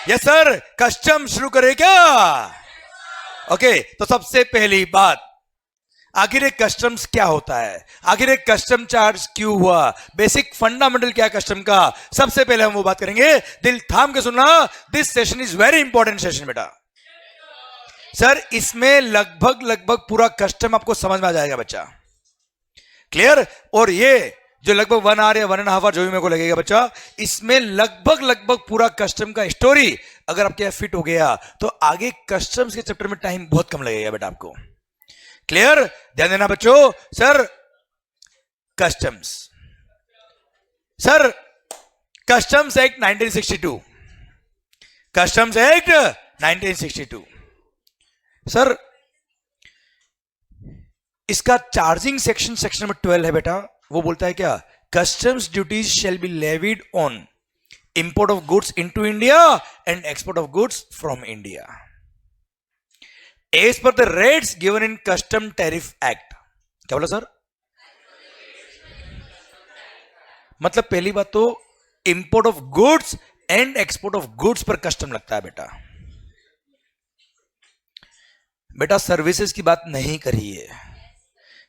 Yes sir, custom शुरू करें क्या? ओके, तो सबसे पहली बात, आखिर एक कस्टम्स क्या होता है, आखिर एक कस्टम चार्ज क्यों हुआ, बेसिक फंडामेंटल क्या है कस्टम का, सबसे पहले हम वो बात करेंगे। दिल थाम के सुनना, this session is very important session बेटा। सर इसमें लगभग पूरा कस्टम आपको समझ में आ जाएगा बच्चा, क्लियर। और ये जो लगभग 1 आवर या 1.5 आवर जो भी मेरे को लगेगा बच्चा, इसमें लगभग पूरा कस्टम का स्टोरी अगर आपके फिट हो गया तो आगे कस्टम्स के चैप्टर में टाइम बहुत कम लगेगा बेटा आपको, क्लियर। ध्यान देना बच्चों। Sir customs, sir customs act 1962, customs act 1962। Sir इसका चार्जिंग सेक्शन नंबर 12 है बेटा, वो बोलता है क्या, customs duties shall be levied on import of goods into India and export of goods from India as per the rates given in custom tariff act. क्या बोला sir? मतलब पहली बात तो import of goods and export of goods पर custom लगता है बेटा। बेटा सर्विसेज की बात नहीं करिए,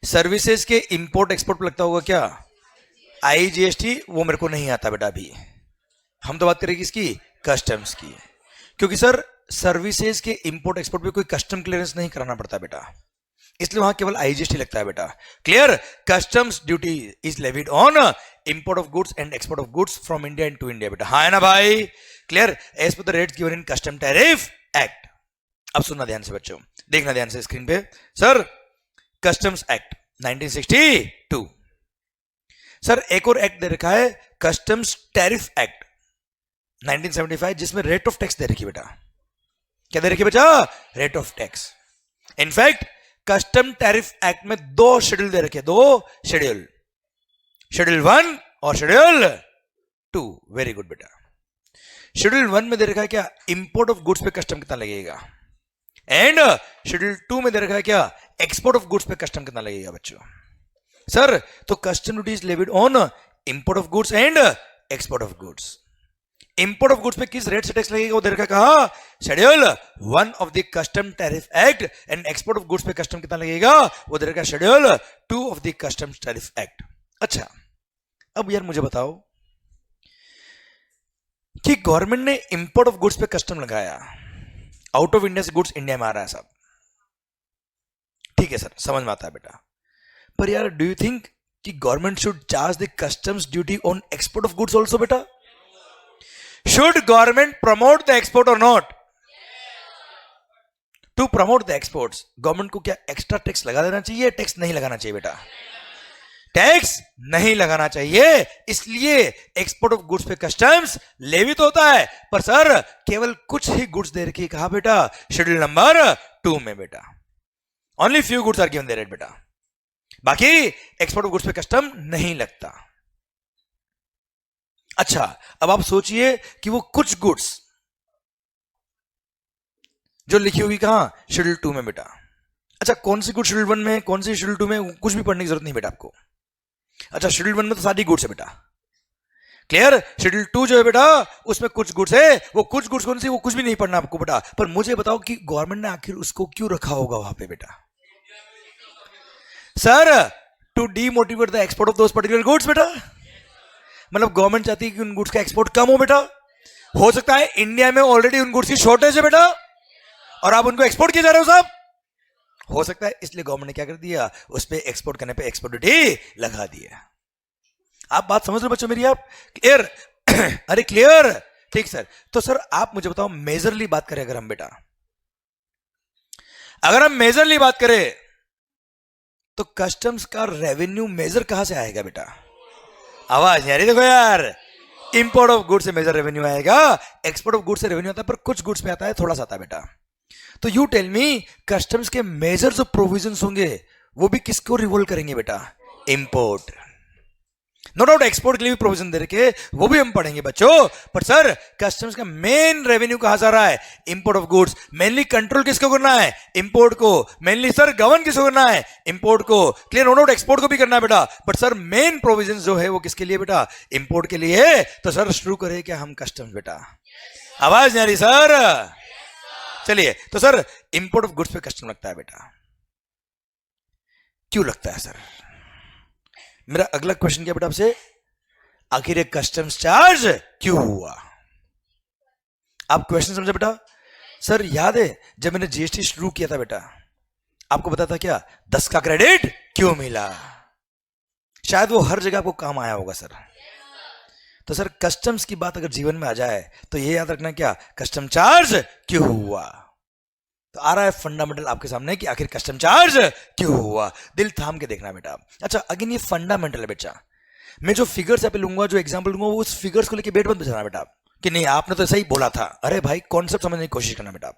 सर्विसेज के इंपोर्ट एक्सपोर्ट पर लगता होगा क्या, IGST, वो मेरे को नहीं आता बेटा अभी। हम तो बात करेंगे इसकी कस्टम्स की, क्योंकि सर सर्विसेज के इंपोर्ट एक्सपोर्ट पे कोई कस्टम क्लियरेंस नहीं कराना पड़ता बेटा, इसलिए वहां केवल IGST लगता है बेटा, clear. Customs duty is levied on import of goods and export of goods from India into India बेटा, हाँ है ना भाई, clear, as per the rates given in custom tariff act. अब सुनना ध्यान से बच्चों, देखना ध्यान से स्क्रीन पे। सर कस्टम्स एक्ट 1962, सर एक और एक्ट दे रखा है कस्टम्स टैरिफ एक्ट 1975, जिसमें रेट ऑफ टैक्स दे रखी बेटा। क्या दे रखी बेटा? Rate of tax. In fact custom tariff act में 2 शेड्यूल दे रखे, 2 शेड्यूल, शेड्यूल 1 और शेड्यूल 2। वेरी गुड बेटा। शेड्यूल 1 में दे रखा है क्या, इंपोर्ट ऑफ गुड्स पे कस्टम कितना लगेगा, एंड शेड्यूल 2 में दे रखा है क्या, एक्सपोर्ट ऑफ गुड्स पे कस्टम कितना लगेगा बच्चों। सर तो custom duty is levied on import of goods and export of goods. Import of goods पे किस रेट से टैक्स लगेगा वो दे रखा, कहा schedule 1 of the custom tariff act, and export of goods पे कस्टम कितना लगेगा वो दे रखा schedule 2 of the custom tariff act. अच्छा अब यार मुझे बताओ कि गवर्नमेंट ने इंपोर्ट ऑफ गुड्स पे कस्टम लगाया, आउट ऑफ इंडिया से गुड्स इंडिया में आ रहा है सब, ठीक है सर समझ में आता है बेटा, पर यार डू यू थिंक कि government should charge the customs duty on export of goods also बेटा? Should government promote the export और not? To promote the exports government को क्या एक्स्ट्रा टैक्स लगा देना चाहिए, टैक्स नहीं लगाना चाहिए बेटा, टैक्स नहीं लगाना चाहिए, इसलिए एक्सपोर्ट ऑफ गुड्स पे कस्टम्स लेवित होता है। पर सर केवल कुछ ही गुड्स दे रखी, कहा बेटा, शेड्यूल नंबर 2 में बेटा, only few goods are given there बेटा, बाकी एक्सपोर्ट ऑफ गुड्स पे कस्टम नहीं लगता। अच्छा अब आप सोचिए कि वो कुछ गुड्स जो लिखी होगी कहां, शेड्यूल 2 में बेटा। अच्छा कौन सी गुड शेड्यूल 1 में, कौन सी शेड्यूल 2 में, कुछ भी पढ़ने की जरूरत नहीं बेटा आपको। अच्छा शेड्यूल 1 में तो सारी गुड्स है बेटा, क्लियर। शेड्यूल 2 जो है बेटा उसमें कुछ गुड्स है, वो कुछ गुड्स कौन सी, वो कुछ भी नहीं पढ़ना आपको बेटा। पर मुझे बताओ कि गवर्नमेंट ने आखिर उसको क्यों रखा होगा वहां पे बेटा? Sir to demotivate the export of those particular goods बेटा, मतलब गवर्नमेंट चाहती है कि उन गुड्स का एक्सपोर्ट कम हो बेटा। हो सकता है इंडिया में ऑलरेडी उन गुड्स की शॉर्टेज है बेटा और आप उनको एक्सपोर्ट किए जा रहे हो साहब, हो सकता है इसलिए गवर्नमेंट ने क्या कर दिया, उस पे एक्सपोर्ट करने पे एक्सपोर्ट ड्यूटी लगा दिया। आप बात समझ लो बच्चों मेरी, आप क्लियर? अरे क्लियर, ठीक सर। तो सर आप मुझे बताओ मेजरली बात करें अगर हम बेटा, अगर हम मेजरली बात करें तो कस्टम्स का रेवेन्यू मेजर कहां से आएगा बेटा? आवाज नहीं आ रही, देखो यार, इंपोर्ट ऑफ गुड्स से मेजर रेवेन्यू आएगा, एक्सपोर्ट ऑफ गुड्स से रेवेन्यू आता है, पर कुछ गुड्स में आता है, थोड़ा सा आता है बेटा। तो यू टेल मी कस्टम्स के मेजर जो प्रोविजंस होंगे वो भी किसको रिवॉल्व करेंगे बेटा? इंपोर्ट। नो डाउट एक्सपोर्ट के लिए भी प्रोविजन दे रखे, वो भी हम पढ़ेंगे बच्चों। पर सर कस्टम्स का मेन रेवेन्यू कहां से आ रहा है? Import of goods. Mainly control किसको करना है? इंपोर्ट को। मेनली सर गवर्न किसको करना है? इंपोर्ट को। क्लियर? नो डाउट एक्सपोर्ट को भी करना है बेटा, बट सर मेन प्रोविजन जो है वो किसके लिए बेटा? इंपोर्ट के लिए। तो सर शुरू करें क्या हम कस्टम्स बेटा? आवाज नहीं आ रही सर? चलिए, तो सर इंपोर्ट ऑफ गुड्स पे कस्टम लगता है बेटा, क्यों लगता है सर? मेरा अगला क्वेश्चन क्या बेटा आपसे, आखिर ये कस्टम्स चार्ज क्यों हुआ? आप क्वेश्चन समझे बेटा? सर याद है जब मैंने जीएसटी शुरू किया था बेटा, आपको पता था क्या 10 का क्रेडिट क्यों मिला? शायद वो हर जगह आपको काम आया होगा सर। तो सर कस्टम्स की बात अगर जीवन में आ जाए तो ये याद रखना, क्या कस्टम चार्ज क्यों हुआ? तो आ रहा है फंडामेंटल आपके सामने कि आखिर कस्टम चार्ज क्यों हुआ, दिल थाम के देखना बेटा। अच्छा अगेन ये फंडामेंटल है बेटा, मैं जो फिगर्स यहाँ पे लूंगा, जो एग्जांपल लूंगा, उस फिगर्स को लेके बेट मत बचाना बेटा कि नहीं आपने तो सही बोला था। अरे भाई कॉन्सेप्ट समझने की कोशिश करना बेटा,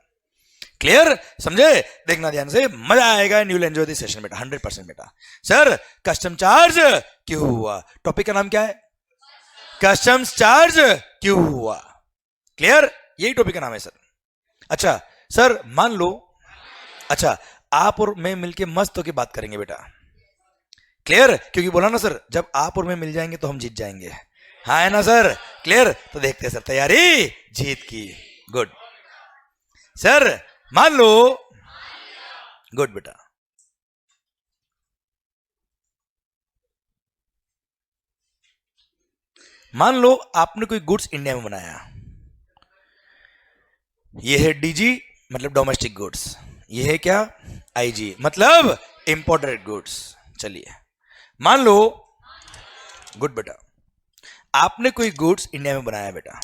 क्लियर? समझे? देखना ध्यान से, मजा आएगा, and you will enjoy this session बेटा, 100% बेटा। सर कस्टम चार्ज क्यों हुआ, टॉपिक का नाम क्या है? कस्टम्स चार्ज क्यों हुआ। क्लियर? यही टॉपिक का नाम है सर। अच्छा सर मान लो, अच्छा आप और मैं मिलके मस्त होके बात करेंगे बेटा, क्लियर? क्योंकि बोला ना सर, जब आप और मैं मिल जाएंगे तो हम जीत जाएंगे, हाँ है ना सर? क्लियर? तो देखते हैं सर, तैयारी जीत की, गुड सर। मान लो, गुड बेटा, मान लो आपने कोई गुड्स इंडिया में बनाया, ये है डीजी मतलब डोमेस्टिक गुड्स, ये है क्या आईजी मतलब इंपोर्टेड गुड्स। चलिए मान लो, गुड बेटा, आपने कोई गुड्स इंडिया में बनाया बेटा,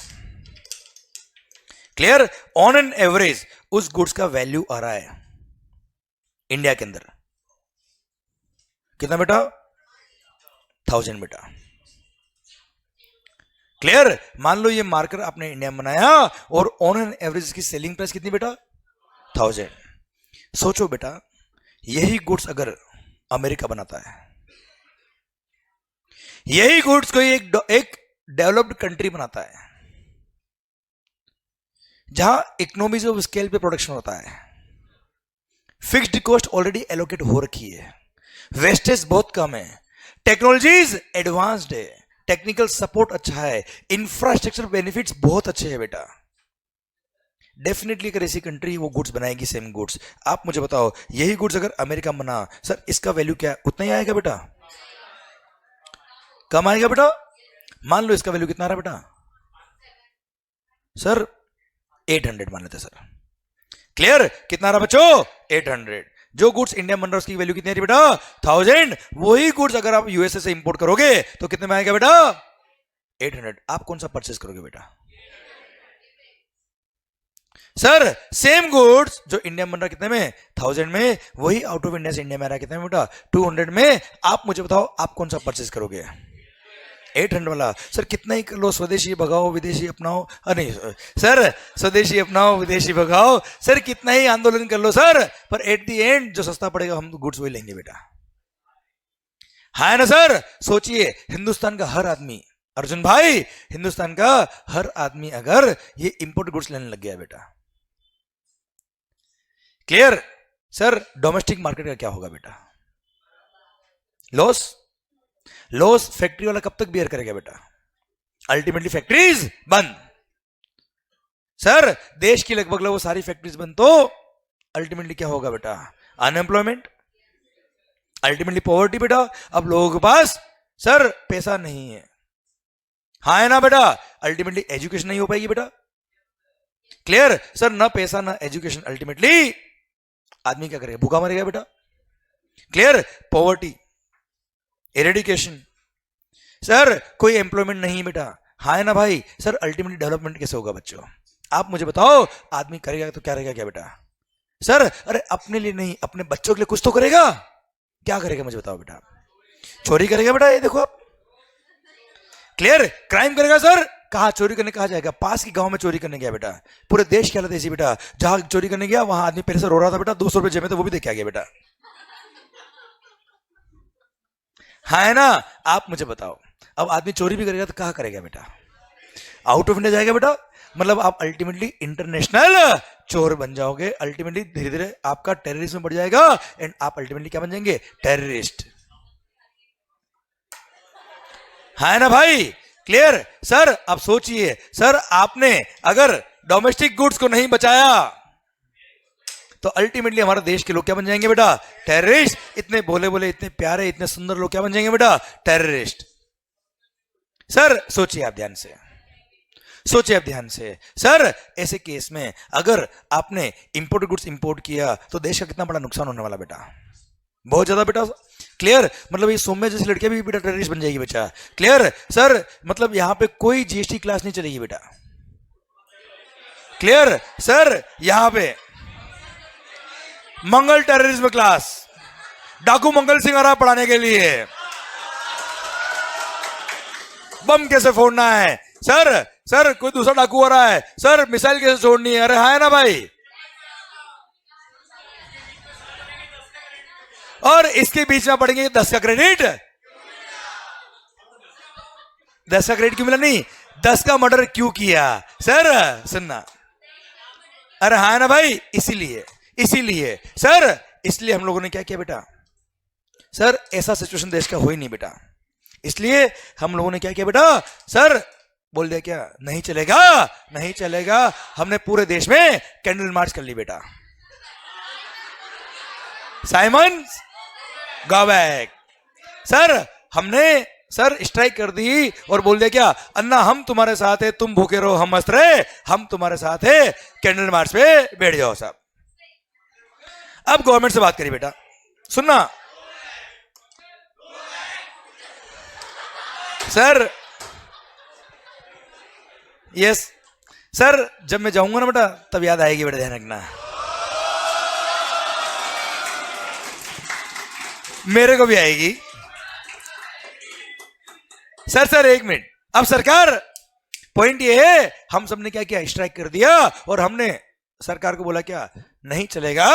क्लियर? ऑन एन एवरेज उस गुड्स का वैल्यू आ रहा है इंडिया के अंदर कितना बेटा? 1000 बेटा, क्लियर? मान लो ये मार्कर आपने इंडिया में बनाया और ऑन एन एवरेज इसकी सेलिंग प्राइस कितनी बेटा? 1000। सोचो बेटा यही गुड्स अगर अमेरिका बनाता है, यही गुड्स कोई एक डेवलप्ड कंट्री बनाता है जहां इकोनॉमीज ऑफ स्केल पे प्रोडक्शन होता है, फिक्स्ड कॉस्ट ऑलरेडी एलोकेट हो रखी है, वेस्टेज बहुत कम है, टेक्नोलॉजीज एडवांस्ड है, टेक्निकल सपोर्ट अच्छा है, इंफ्रास्ट्रक्चर बेनिफिट्स बहुत अच्छे हैं बेटा, डेफिनेटली अगर ऐसी कंट्री वो गुड्स बनाएगी सेम गुड्स। आप मुझे बताओ यही गुड्स अगर अमेरिका में बना, सर इसका वैल्यू क्या उतना ही आएगा बेटा? कम आएगा बेटा? मान लो इसका वैल्यू कितना आ रहा है बेटा? सर 800 मान लेते सर, क्लियर? कितना रहा बच्चों? 800। जो गुड्स इंडिया में बन रहा है उसकी वैल्यू कितनी आ रही बेटा? 1000। वही गुड्स अगर आप यूएसए से इंपोर्ट करोगे तो कितने में आएगा बेटा? 800। आप कौन सा परचेस करोगे बेटा? सर सेम गुड्स जो इंडिया में बन रहा कितने में? 1000 में, वही आउट ऑफ इंडिया से इंडिया में आ रहा कितने में बेटा? 200 में। आप मुझे बताओ आप कौन सा परचेस करोगे? 800 वाला। सर कितना ही कर लो, स्वदेशी भगाओ विदेशी अपनाओ, नहीं सर स्वदेशी अपनाओ विदेशी भगाओ, सर कितना ही आंदोलन कर लो सर, पर एट द एंड जो सस्ता पड़ेगा हम तो गुड्स वही लेंगे बेटा, है ना सर? सोचिए हिंदुस्तान का हर आदमी, अर्जुन भाई हिंदुस्तान का हर आदमी अगर ये इंपोर्ट गुड्स लेने लग गया बेटा, क्लियर? सर डोमेस्टिक मार्केट का क्या होगा बेटा? लॉस। लॉस फैक्ट्री वाला कब तक बियर करेगा बेटा? अल्टीमेटली फैक्ट्रीज बंद। सर देश की लगभग लगभग सारी फैक्ट्रीज बंद तो अल्टीमेटली क्या होगा बेटा? अनएम्प्लॉयमेंट, अल्टीमेटली पॉवर्टी बेटा। अब लोगों के पास सर पैसा नहीं है, हाँ है ना बेटा? अल्टीमेटली एजुकेशन नहीं हो पाएगी बेटा, क्लियर? सर ना पैसा ना एजुकेशन, अल्टीमेटली आदमी क्या करेगा? भूखा मरेगा बेटा, क्लियर? Poverty, eradication. सर कोई एम्प्लॉयमेंट नहीं बेटा, हाँ है ना भाई? सर अल्टीमेटली डेवलपमेंट कैसे होगा बच्चों? आप मुझे बताओ आदमी करेगा तो क्या करेगा क्या बेटा? सर अरे अपने लिए नहीं अपने बच्चों के लिए कुछ तो करेगा, क्या करेगा मुझे बताओ बेटा? चोरी करेगा बेटा, ये देखो आप, क्लियर? क्राइम करेगा सर, कहा चोरी करने कहा जाएगा? पास की गांव में चोरी करने गया बेटा, पूरे देश की हालत ऐसी बेटा, जहां चोरी करने गया वहां आदमी पहले से रो रहा था बेटा, 200 रुपए जेब में, तो वो भी देख के आ गया बेटा, हाँ है ना? आप मुझे बताओ अब आदमी चोरी भी करेगा तो कहाँ करेगा बेटा? आउट ऑफ इंडिया जाएगा बेटा, मतलब आप अल्टीमेटली इंटरनेशनल चोर बन जाओगे, अल्टीमेटली धीरे धीरे आपका टेररिज्म बढ़ जाएगा एंड आप अल्टीमेटली क्या बन जाएंगे? टेररिस्ट, है ना भाई? क्लियर? सर अब सोचिए, सर आपने अगर डोमेस्टिक गुड्स को नहीं बचाया तो अल्टीमेटली हमारे देश के लोग क्या बन जाएंगे बेटा? टेररिस्ट। इतने भोले भोले, इतने प्यारे, इतने सुंदर लोग क्या बन जाएंगे बेटा? टेररिस्ट। सर सोचिए आप ध्यान से, सोचिए आप ध्यान से। सर ऐसे केस में अगर आपने इंपोर्टेड गुड्स इंपोर्ट किया तो देश का कितना बड़ा नुकसान होने वाला बेटा? बहुत ज्यादा बेटा। क्लियर? मतलब ये सौम्य जैसी लड़कियां भी बेटा टेररिस्ट बन जाएगी बेटा। क्लियर? सर मतलब यहां पे कोई जीएसटी क्लास नहीं चलेगी बेटा। क्लियर? सर यहां पे मंगल टेररिज्म क्लास, डाकू मंगल सिंह आ रहा पढ़ाने के लिए, बम कैसे फोड़ना है सर, सर कोई दूसरा डाकू आ रहा है सर, मिसाइल कैसे छोड़नी है, अरे हाँ है ना भाई। और इसके बीच में पढ़ेंगे 10 का क्रेडिट, 10 का क्रेडिट क्यों मिला? नहीं, 10 का मर्डर क्यों किया सर, सुनना। अरे हाँ है ना भाई, इसीलिए इसीलिए सर, इसलिए हम लोगों ने क्या किया बेटा? सर ऐसा सिचुएशन देश का हो ही नहीं बेटा, इसलिए हम लोगों ने क्या किया बेटा? सर बोल दिया क्या? नहीं चलेगा, नहीं चलेगा। हमने पूरे देश में कैंडल मार्च कर ली बेटा। Simon go back. सर हमने सर स्ट्राइक कर दी और बोल दिया क्या? अन्ना हम तुम्हारे साथ है, तुम भूखे रहो हम मस्त रहे, हम तुम्हारे साथ है, कैंडल मार्च पे बैठ जाओ साहब। अब गवर्नमेंट से बात करिए बेटा, सुनना सर। यस सर, जब मैं जाऊंगा ना बेटा तब याद आएगी बेटा, ध्यान रखना। मेरे को भी आएगी सर। सर एक मिनट, अब सरकार पॉइंट ये है, हम सबने क्या किया? स्ट्राइक कर दिया और हमने सरकार को बोला क्या? नहीं चलेगा,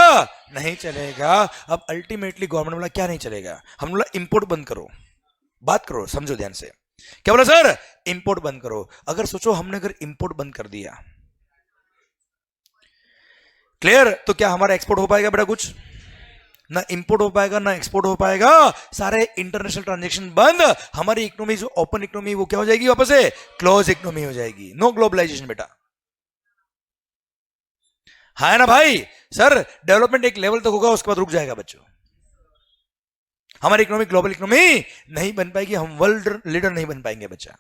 नहीं चलेगा। अब अल्टीमेटली गवर्नमेंट बोला क्या नहीं चलेगा? हम बोला इंपोर्ट बंद करो। बात करो, समझो ध्यान से। क्या बोला सर? इंपोर्ट बंद करो। अगर सोचो हमने अगर इंपोर्ट बंद कर दिया, क्लियर, तो क्या हमारा एक्सपोर्ट हो पाएगा बेटा? कुछ ना इंपोर्ट हो पाएगा ना एक्सपोर्ट हो पाएगा, सारे इंटरनेशनल ट्रांजैक्शन बंद। हमारी इकोनॉमी जो ओपन इकोनॉमी वो क्या हो जाएगी? वापस से क्लोज इकोनॉमी हो जाएगी। नो ग्लोबलाइजेशन बेटा, हाँ ना भाई। सर डेवलपमेंट एक लेवल तक होगा, उसके बाद रुक जाएगा बच्चों। हमारी इकोनॉमी ग्लोबल इकोनॉमी नहीं बन पाएगी, हम वर्ल्ड लीडर नहीं बन पाएंगे बच्चा।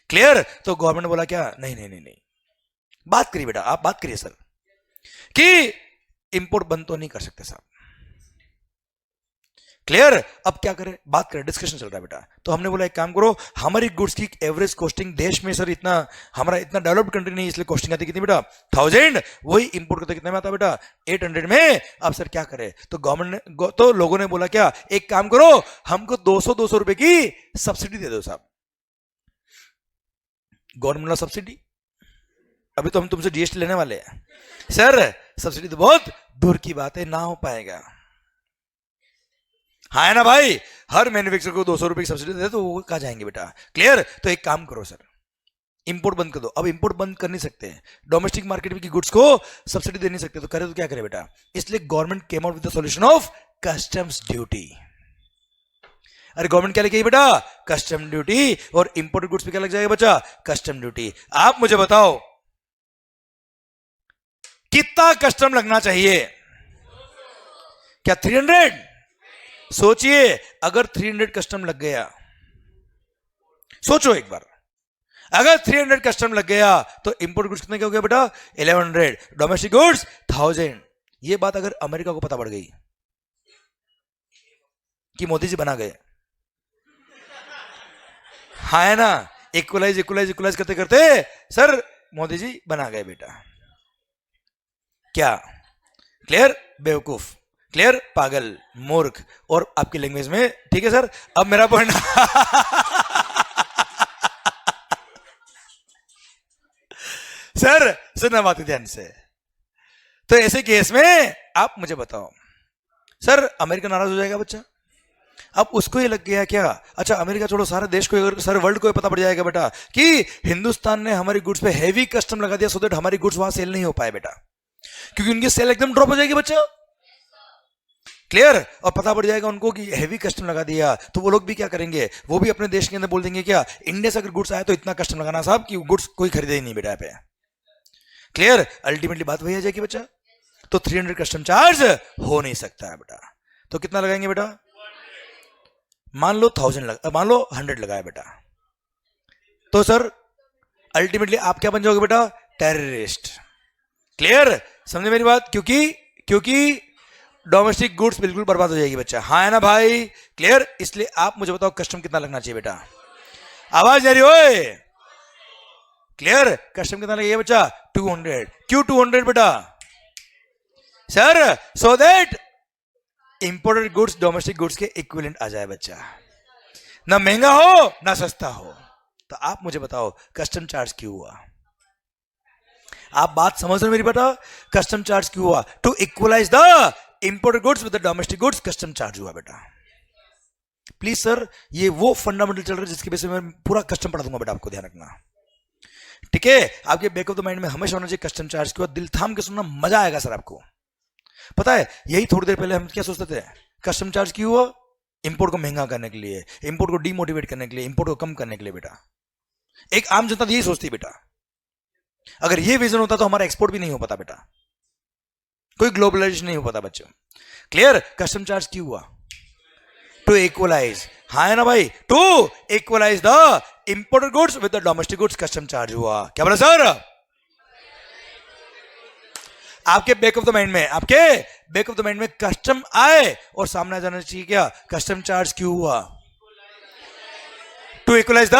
क्लियर? तो गवर्नमेंट बोला क्या? नहीं नहीं नहीं नहीं, बात करिए बेटा, आप बात करिए सर कि इंपोर्ट बंद तो नहीं कर सकते साहब। क्लियर? अब क्या करें? बात करें, डिस्कशन चल रहा है बेटा। तो हमने बोला एक काम करो, हमारी गुड्स की एवरेज कॉस्टिंग देश में सर इतना, हमारा इतना डेवलप्ड कंट्री नहीं, इसलिए कॉस्टिंग आती कितनी बेटा? 1000। वही इंपोर्ट करते कितने में आता बेटा? 800 में। अब सर क्या करें? तो गवर्नमेंट ने, तो लोगों ने बोला क्या? एक काम करो, हमको 200 रुपए की सब्सिडी दे दो साहब। गवर्नमेंट ने सब्सिडी, अभी तो हम तुमसे जीएसटी लेने वाले हैं सर। सब्सिडी तो बहुत दूर की बात है, ना हो पाएगा। हाँ है ना भाई, हर मैन्युफैक्चरर को 200 रुपए की सब्सिडी दे तो वो कहाँ जाएंगे बेटा? क्लियर? तो एक काम करो सर, इंपोर्ट बंद कर दो। अब इंपोर्ट बंद कर नहीं सकते, डोमेस्टिक मार्केट की गुड्स को सब्सिडी दे नहीं सकते, तो करे तो क्या करे बेटा? इसलिए government came out with the solution of customs duty. अरे गवर्नमेंट क्या लेके आई बेटा? Custom duty. और इंपोर्टेड गुड्स पे क्या लग जाएगा बच्चा? Custom duty. आप मुझे बताओ कितना कस्टम लगना चाहिए? क्या 300? सोचिए अगर 300 कस्टम लग गया, सोचो एक बार, अगर 300 कस्टम लग गया तो इंपोर्ट गुड्स कितने के हो गया बेटा? 1100। Domestic goods 1000। ये बात अगर अमेरिका को पता पड़ गई कि मोदी जी बना गए, हाँ है ना, इक्वलाइज इक्वलाइज इक्वलाइज करते करते सर मोदी जी बना गए बेटा। क्या? क्लियर? बेवकूफ। क्लियर? पागल, मूर्ख, और आपकी लैंग्वेज में, ठीक है सर। अब मेरा पॉइंट सर सुनना बात ध्यान से। तो ऐसे केस में आप मुझे बताओ, सर अमेरिका नाराज हो जाएगा बच्चा? अब उसको ये लग गया क्या? अच्छा अमेरिका छोड़ो, सारे देश को, सर वर्ल्ड को पता पड़ जाएगा बेटा कि हिंदुस्तान ने हमारी गुड्स पे हैवी कस्टम लगा दिया, सो दैट हमारी गुड्स वहां सेल नहीं हो पाए बेटा, क्योंकि उनकी सेल एकदम ड्रॉप हो जाएगी बच्चा। क्लियर। और पता पड़ जाएगा उनको कि हैवी कस्टम लगा दिया, तो वो लोग भी क्या करेंगे, वो भी अपने देश के अंदर बोल देंगे क्या, इंडिया से अगर गुड्स आए तो इतना कस्टम लगाना साहब कि गुड्स कोई खरीदे ही नहीं बेटा पे। क्लियर। अल्टीमेटली बात वही आ जाएगी बच्चा। तो 300 कस्टम चार्ज हो नहीं सकता है बेटा। तो कितना लगाएंगे बेटा, मान लो 100 लगाया बेटा, तो सर अल्टीमेटली आप क्या बन जाओगे बेटा, टेररिस्ट। क्लियर, समझे मेरी बात। क्योंकि डोमेस्टिक गुड्स बिल्कुल बर्बाद हो जाएगी बच्चा, हाँ है ना भाई। क्लियर। इसलिए आप मुझे बताओ कस्टम कितना लगना चाहिए बेटा, आवाज आ रही ओए। क्लियर। कस्टम कितना लगेगा बच्चा, 200। क्यों 200 बेटा, sir so that imported goods domestic goods के इक्विवेलेंट आ जाए बच्चा, ना महंगा हो ना सस्ता हो। तो आप मुझे बताओ कस्टम चार्ज क्यों हुआ, आप बात समझ रहे हो मेरी बेटा। कस्टम चार्ज क्यों हुआ, to equalise the imported goods with the domestic goods custom charge हुआ बेटा। प्लीज सर, ये वो फंडामेंटल चल रहा है जिसके बेसिस में मैं पूरा कस्टम पढ़ा दूंगा बेटा, आपको ध्यान रखना। ठीक है, आपके बैक ऑफ द माइंड में हमेशा होना चाहिए कस्टम चार्ज क्यों, दिल थाम के सुनना, मजा आएगा सर आपको। पता है यही थोड़ी देर पहले हम क्या सोचते थे, कस्टम चार्ज क्यों हुआ, इंपोर्ट को महंगा करने के लिए, इंपोर्ट को डीमोटिवेट करने के लिए, इंपोर्ट को कम करने के लिए बेटा। एक आम जनता यही सोचती बेटा। अगर ये विजन होता तो हमारा एक्सपोर्ट भी नहीं हो पाता बेटा, कोई ग्लोबलाइजेशन नहीं हो पाता बच्चों। क्लियर। कस्टम चार्ज क्यों हुआ, टू इक्वलाइज, हाँ है ना भाई, to equalise the imported goods with the domestic goods custom charge हुआ। क्या बोला सर, आपके बैक ऑफ द माइंड में कस्टम आए और सामने जाना चाहिए क्या, कस्टम चार्ज क्यों हुआ, टू इक्वलाइज द,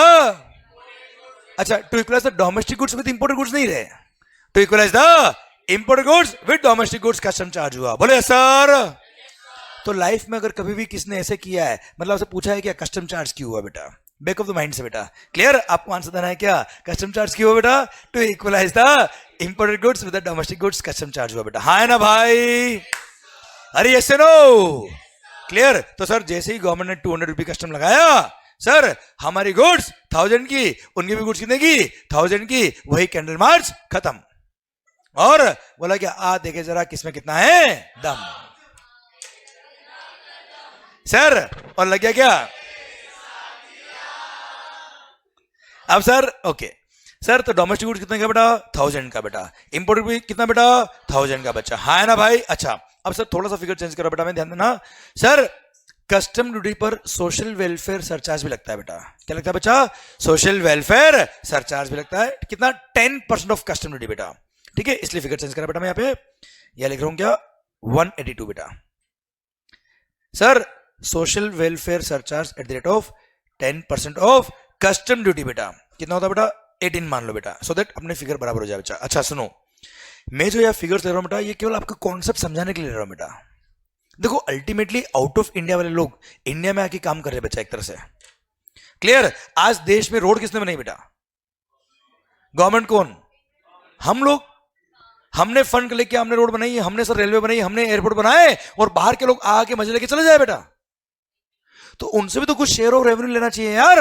अच्छा to equalise the domestic goods with imported goods नहीं रहे, to equalise the imported goods with domestic goods custom charge हुआ। बोले सर। तो लाइफ में अगर कभी भी किसने ऐसे किया है, मतलब आपसे पूछा है क्या कस्टम चार्ज क्यों हुआ बेटा, बैक ऑफ द माइंड से बेटा। क्लियर, आपको आंसर देना है क्या, कस्टम चार्ज क्यों हुआ बेटा, to equalise the imported goods with the domestic goods custom charge हुआ बेटा, हाँ है ना भाई। अरे यस नो। क्लियर। तो सर जैसे ही गवर्नमेंट ने 200 रुपये कस्टम लगाया, सर हमारी गुड्स 1000 की, उनकी भी गुड्स कितने की, 1000 की, वही कैंडल मार्च खत्म। और बोला क्या, आ देखे जरा किसमें कितना है दम, सर। और लग गया क्या, अब सर ओके सर, तो डोमेस्टिक गुड्स कितने का बेटा, 1000 का बेटा, इंपोर्टेड भी कितना बेटा, 1000 का बच्चा, हाँ है ना भाई। अच्छा अब सर थोड़ा सा फिगर चेंज करो बेटा, मैं ध्यान देना सर। कस्टम ड्यूटी पर सोशल वेलफेयर सरचार्ज भी लगता है बेटा, क्या लगता है बच्चा, सोशल वेलफेयर सरचार्ज भी लगता है, कितना, 10% ऑफ कस्टम ड्यूटी बेटा। ठीक है, इसलिए फिगर चेंज करा बेटा मैं यहाँ पे, यह लिख रहा हूं क्या, 182 बेटा। Sir social welfare surcharge at the rate of 10% of custom duty बेटा, कितना होता है बेटा, 18 मान लो बेटा, सो दैट अपने फिगर बराबर हो जाए बच्चा। अच्छा सुनो, मैं जो यह फिगर्स ले रहा हूं बेटा, ये केवल आपका कॉन्सेप्ट समझाने के लिए ले रहा हूं बेटा। देखो अल्टीमेटली आउट ऑफ इंडिया वाले लोग इंडिया में आके काम कर रहे हैं बच्चा एक तरह से। क्लियर। आज देश में रोड किसने बनाई बेटा, गवर्नमेंट कौन, हम लोग, हमने फंड लेके हमने रोड बनाई, हमने सर रेलवे बनाई, हमने एयरपोर्ट बनाए, और बाहर के लोग आके मजे लेके चले जाए बेटा। तो उनसे भी तो कुछ शेयर ऑफ रेवेन्यू लेना चाहिए यार,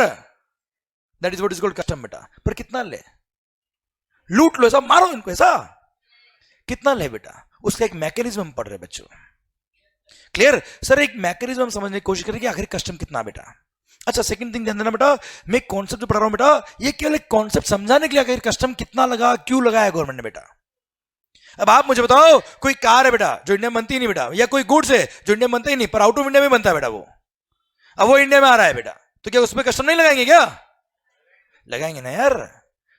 that is what is called custom बेटा। पर कितना ले, लूट लो ऐसा, मारो इनको ऐसा, कितना ले बेटा, उसका एक मैकेनिज्म हम पढ़ रहे बच्चों। क्लियर। सर एक मैकेनिज्म हम समझने की कोशिश करेंगे आखिर कस्टम कितना बेटा। अच्छा सेकंड थिंग ध्यान देना बेटा, मैं कॉन्सेप्ट जो पढ़ा रहा हूं बेटा, ये केवल एक कॉन्सेप्ट समझाने के लिए आखिर कस्टम कितना लगा, क्यों लगाया गवर्नमेंट ने बेटा। अब आप मुझे बताओ, कोई कार है बेटा जो इंडिया में बनती नहीं बेटा, या कोई गुड्स है जो इंडिया में बनता ही नहीं पर आउट ऑफ इंडिया में बनता है बेटा, वो अब वो इंडिया में आ रहा है बेटा, तो क्या उसमें कस्टम नहीं लगाएंगे, क्या लगाएंगे ना यार।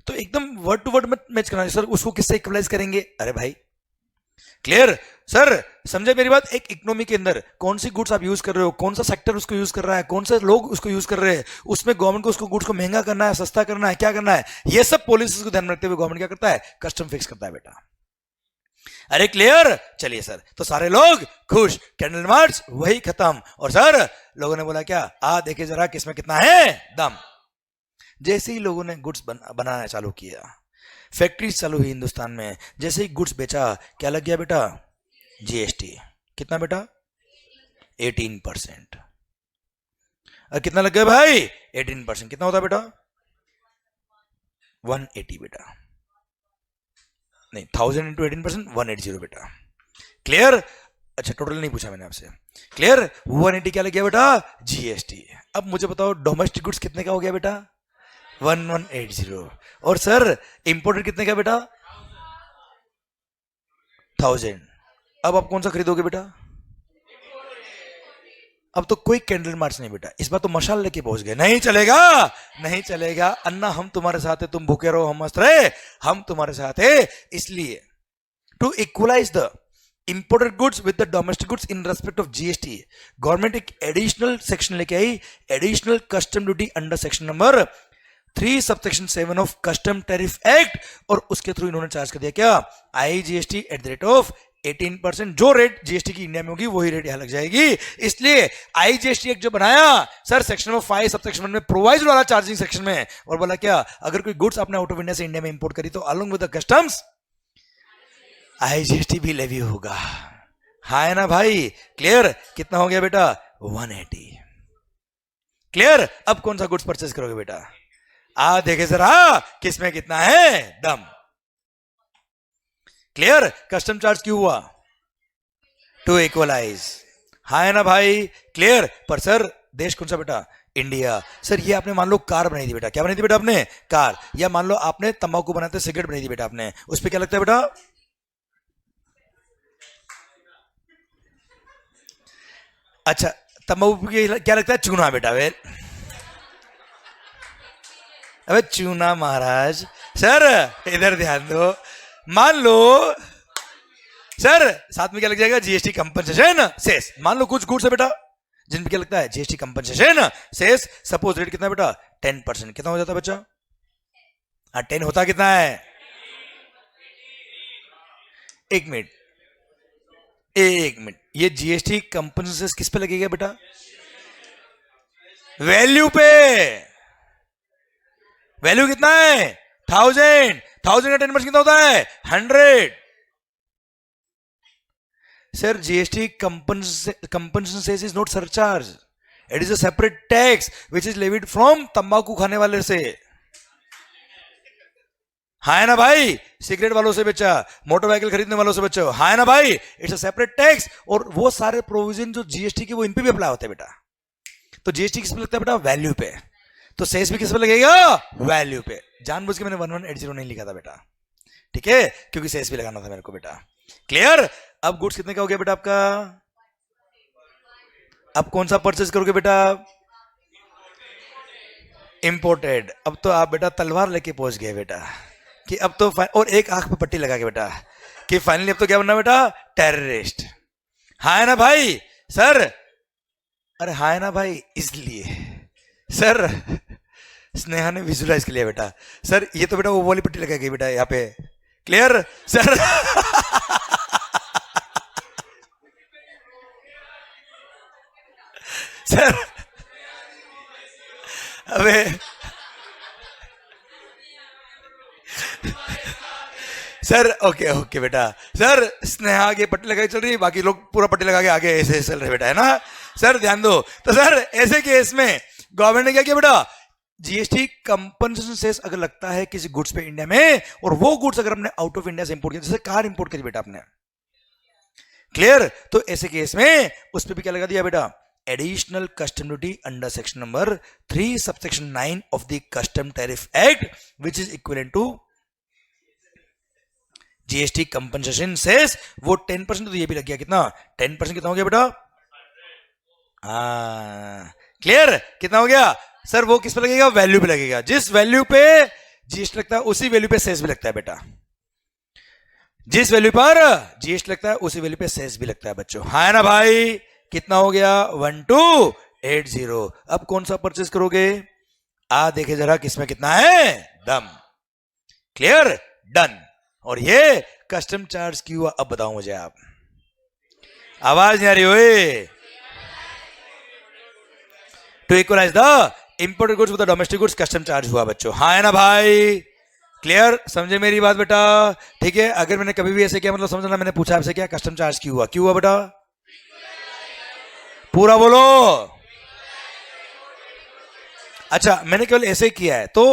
तो एकदम वर्ड टू वर्ड मैच करना, सर उसको किससे इक्वलाइज करेंगे, अरे भाई। क्लियर। सर समझे मेरी बात, एक इकोनॉमी के अंदर कौन सी गुड्स आप यूज कर रहे हो, कौन सा सेक्टर उसको यूज कर रहा है, कौन से लोग उसको यूज कर रहे हैं, उसमें गवर्नमेंट को उसको गुड्स को महंगा करना है, सस्ता करना है, क्या करना है, ये सब पॉलिसीज को ध्यान में रखते हुए गवर्नमेंट क्या करता है, कस्टम फिक्स करता है बेटा। अरे क्लियर। चलिए सर, तो सारे लोग खुश, कैंडल मार्च वही खत्म, और सर लोगों ने बोला क्या, आ देखे जरा किसमें कितना है दम। जैसे ही लोगों ने गुड्स बनाना चालू किया, फैक्ट्रीज चालू हुई हिंदुस्तान में, जैसे ही गुड्स बेचा, क्या लग गया बेटा, जीएसटी, कितना बेटा, 18%। और कितना लग गया भाई, 18%, कितना होता बेटा, 180 बेटा, नहीं 1000 into 18%, 180 बेटा। क्लियर। अच्छा टोटल नहीं पूछा मैंने आपसे, क्लियर। 180 क्या लग गया बेटा, जीएसटी। अब मुझे बताओ डोमेस्टिक गुड्स कितने का हो गया बेटा, 1180। और सर इंपोर्टेड कितने का बेटा, 1000। अब आप कौन सा खरीदोगे बेटा, अब तो कोई कैंडल मार्च नहीं बेटा, इस बार तो मशाल लेके पहुंच गए, नहीं चलेगा, नहीं चलेगा अन्ना, हम तुम्हारे साथ है, तुम भूखे रहो हम मस्त रहे, हम तुम्हारे साथ है। इसलिए to equalise the imported goods with the domestic goods in respect of GST, government एक एडिशनल सेक्शन लेके आई, additional custom duty under section number 3 subsection 7 of custom tariff act, और उसके थ्रू इन्होंने चार्ज कर दिया क्या, IGST at the rate of 18%। जो रेट जीएसटी की इंडिया में होगी वही रेट यहां लग जाएगी। इसलिए IGST एक्ट जो बनाया सर सेक्शन नंबर 5 सबसेक्शन 1 में प्रोवाइज वाला चार्जिंग सेक्शन में, और बोला क्या, अगर कोई गुड्स आपने आउट ऑफ इंडिया से इंडिया में इंपोर्ट करी तो along with the customs IGST भी लेवी होगा। हाँ है ना भाई, क्लियर। कितना हो गया बेटा, 180, क्लियर। अब कौन सा गुड्स परचेज करोगे बेटा, देखे जरा किसमें कितना है दम, क्लियर। कस्टम चार्ज क्यों हुआ, टू इक्वलाइज, हाँ है ना भाई, क्लियर। पर सर देश कौन सा बेटा, इंडिया। सर ये आपने मान लो कार बनाई थी बेटा, क्या बनाई थी बेटा आपने, कार। या मान लो आपने तंबाकू बनाते सिगरेट बनाई थी बेटा आपने, उस पर क्या लगता है बेटा, अच्छा तंबाकू क्या लगता है, चूना बेटा। वेल अबे चूना महाराज। सर इधर ध्यान दो, मान लो सर साथ में क्या लग जाएगा, जीएसटी कंपनसेशन सेस। मान लो कुछ गुड्स है बेटा जिन पे क्या लगता है, GST compensation cess. Suppose rate कितना है बेटा, 10%। कितना हो जाता है बच्चा, 10 होता कितना है, एक मिनट, एक मिनट, ये जीएसटी कंपनसेशन किस पे लगेगा बेटा, वैल्यू पे। वैल्यू कितना है, 1000। 1000 का 10% कितना होता है, 100। Sir GST compensation cess is not surcharge, it is a separate tax which is levied from तंबाकू खाने वाले से। हाँ है ना भाई, सिगरेट वालों से बच्चा, मोटर व्हीकल खरीदने वालों से बच्चा, हाँ है ना भाई, इट्स अ सेपरेट टैक्स। और वो सारे प्रोविजन जो जीएसटी के वो इन पे भी अप्लाई होते हैं बेटा। तो जीएसटी किस पे लगता है बेटा, वैल्यू पे। तो सेस भी किस पे लगेगा, वैल्यू पे। जानबूझ के मैंने 1180 नहीं लिखा था बेटा, ठीक है, क्योंकि सेस भी लगाना था मेरे को बेटा, क्लियर। अब गुड्स कितने का हो गया बेटा आपका, अब कौन सा परचेज करोगे बेटा, इंपोर्टेड। अब तो आप बेटा तलवार लेके पहुंच गए बेटा, कि अब तो और एक आंख पे पट्टी लगा के बेटा, कि फाइनली अब तो क्या बनना बेटा, टेररिस्ट। हाँ है ना भाई सर, अरे हाँ है ना भाई। इसलिए सर स्नेहा ने विजुलाइज कर लिया बेटा, सर ये तो बेटा वो वाली पट्टी लगा गई बेटा यहाँ पे, क्लियर सर। सर अबे सर ओके ओके बेटा, सर स्नेहा आगे पट्टी लगाई चल रही, बाकी लोग पूरा पट्टी लगा के आगे ऐसे चल रहे बेटा, है ना सर, ध्यान दो। तो सर ऐसे केस में गवर्नमेंट ने क्या किया बेटा, जीएसटी कंपनसेशन सेस अगर लगता है किसी गुड्स पे इंडिया में, और वो गुड्स अगर हमने आउट ऑफ इंडिया से इंपोर्ट किया, जैसे कार इंपोर्ट करी बेटा आपने, क्लियर, तो ऐसे केस में उस पर भी क्या लगा दिया बेटा, additional custom duty under section number 3 subsection 9 of the custom tariff act which is equivalent to GST compensation cess. वो 10%, तो ये भी लग गया कितना, 10% कितना हो गया बेटा, क्लियर। कितना हो गया सर, वो किस पे लगेगा, वैल्यू पे लगेगा। जिस वैल्यू पे जीएसटी लगता है उसी वैल्यू पे सेस भी लगता है बेटा, जिस वैल्यू पर जीएसटी लगता है उसी वैल्यू पे सेस भी लगता है बच्चों, हाँ है ना भाई। कितना हो गया, 1280। अब कौन सा परचेज करोगे, देखे जरा किसमें कितना है दम, क्लियर, डन। और ये कस्टम चार्ज क्यों हुआ, अब बताओ मुझे आप, आवाज नहीं आ रही हुई। To equalise the imported goods with the domestic goods custom charge हुआ बच्चों, हाँ है ना भाई, क्लियर, समझे मेरी बात बेटा, ठीक है। अगर मैंने कभी भी ऐसे किया मतलब समझना, मैंने पूछा आपसे क्या कस्टम चार्ज क्यों हुआ, क्यों हुआ बेटा, पूरा बोलो। अच्छा मैंने केवल ऐसे किया है तो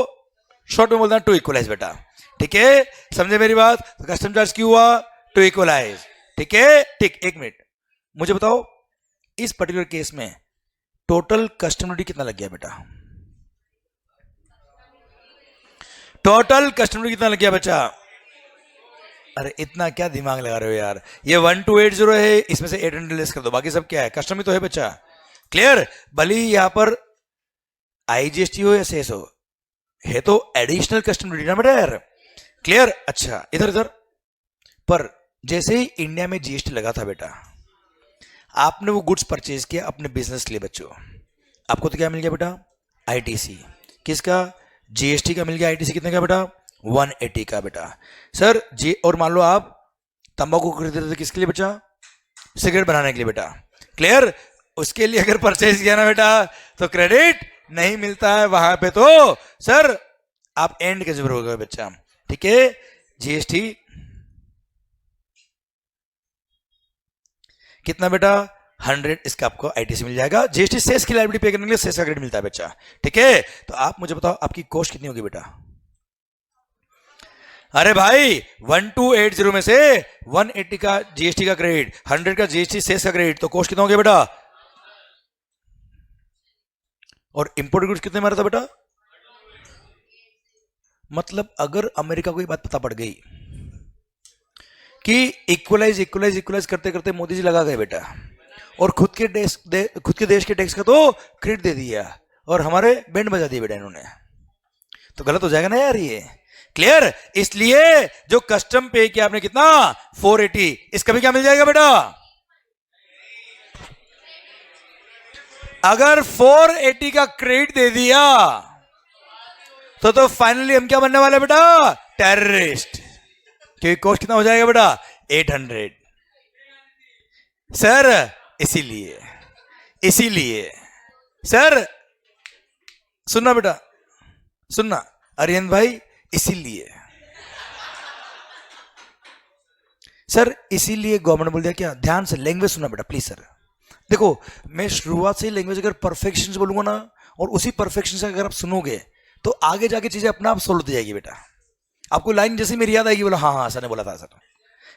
शॉर्ट में बोलना टू इक्वलाइज बेटा, ठीक है, समझे मेरी बात। तो कस्टम चार्ज क्यों हुआ, टू इक्वलाइज, ठीक है, ठीक। एक मिनट, मुझे बताओ इस पर्टिकुलर केस में टोटल कस्टम ड्यूटी कितना लग गया बेटा? टोटल कस्टम ड्यूटी कितना लग गया बच्चा? अरे इतना क्या दिमाग लगा रहे हो यार, ये 1280 है, इसमें से 800 लेस कर दो, बाकी सब क्या है, कस्टम ही तो है बच्चा। क्लियर? भले ही यहां पर आईजीएसटी हो या सेस हो, है तो एडिशनल कस्टम ड्यूटी ना बेटा यार। क्लियर? अच्छा इधर इधर पर जैसे ही इंडिया में जीएसटी लगा था बेटा, आपने वो गुड्स परचेज किया अपने बिजनेस के लिए बच्चों, आपको तो क्या मिल गया बेटा? आईटीसी। किसका? जीएसटी का मिल गया। आईटीसी कितने का बेटा? 180 का बेटा। सर जी, और मान लो आप तंबाकू खरीद रहे थे, किसके लिए बच्चा? सिगरेट बनाने के लिए बेटा। क्लियर? उसके लिए अगर परचेज किया ना बेटा तो क्रेडिट नहीं मिलता है वहां पे, तो सर आप एंड के जरूर होगा बच्चा। ठीक है? जीएसटी कितना बेटा? 100, इसका आपको आईटीसी मिल जाएगा। जीएसटी सेस की लायबिलिटी पे करने के लिए सेस का क्रेडिट मिलता है बच्चा। ठीक है? तो आप मुझे बताओ आपकी कॉस्ट कितनी होगी बेटा? अरे भाई 1280 में से 180 का जीएसटी का क्रेडिट, 100 का जीएसटी सेस का क्रेडिट, तो कॉस्ट कितना हो गया बेटा? और इंपोर्ट गुड्स कितने मारा था बेटा? मतलब अगर अमेरिका को ये बात पता पड़ गई कि इक्वलाइज इक्वलाइज इक्वलाइज करते करते मोदी जी लगा गए बेटा, और खुद के देश के टैक्स का तो क्रेडिट दे दिया और हमारे बैंड बजा दिए बेटा इन्होंने, तो गलत हो जाएगा ना यार ये। क्लियर? इसलिए जो कस्टम पे किया आपने कितना? 480, इसका भी क्या मिल जाएगा बेटा? अगर 480 का क्रेडिट दे दिया तो फाइनली हम क्या बनने वाले बेटा? टेररिस्ट। क्योंकि कॉस्ट कितना हो जाएगा बेटा? 800। सर इसीलिए सर सुनना बेटा, सुनना अरियन भाई, इसीलिए सर, इसीलिए गवर्नमेंट बोल दिया क्या? ध्यान से लैंग्वेज सुनना बेटा प्लीज सर। देखो मैं शुरुआत से ही लैंग्वेज अगर परफेक्शन से बोलूंगा ना, और उसी परफेक्शन से अगर आप सुनोगे तो आगे जाके चीजें अपने आप सोल्व हो जाएगी बेटा। आपको लाइन जैसे मेरी याद आएगी, बोला हाँ हाँ सर ने बोला था सर।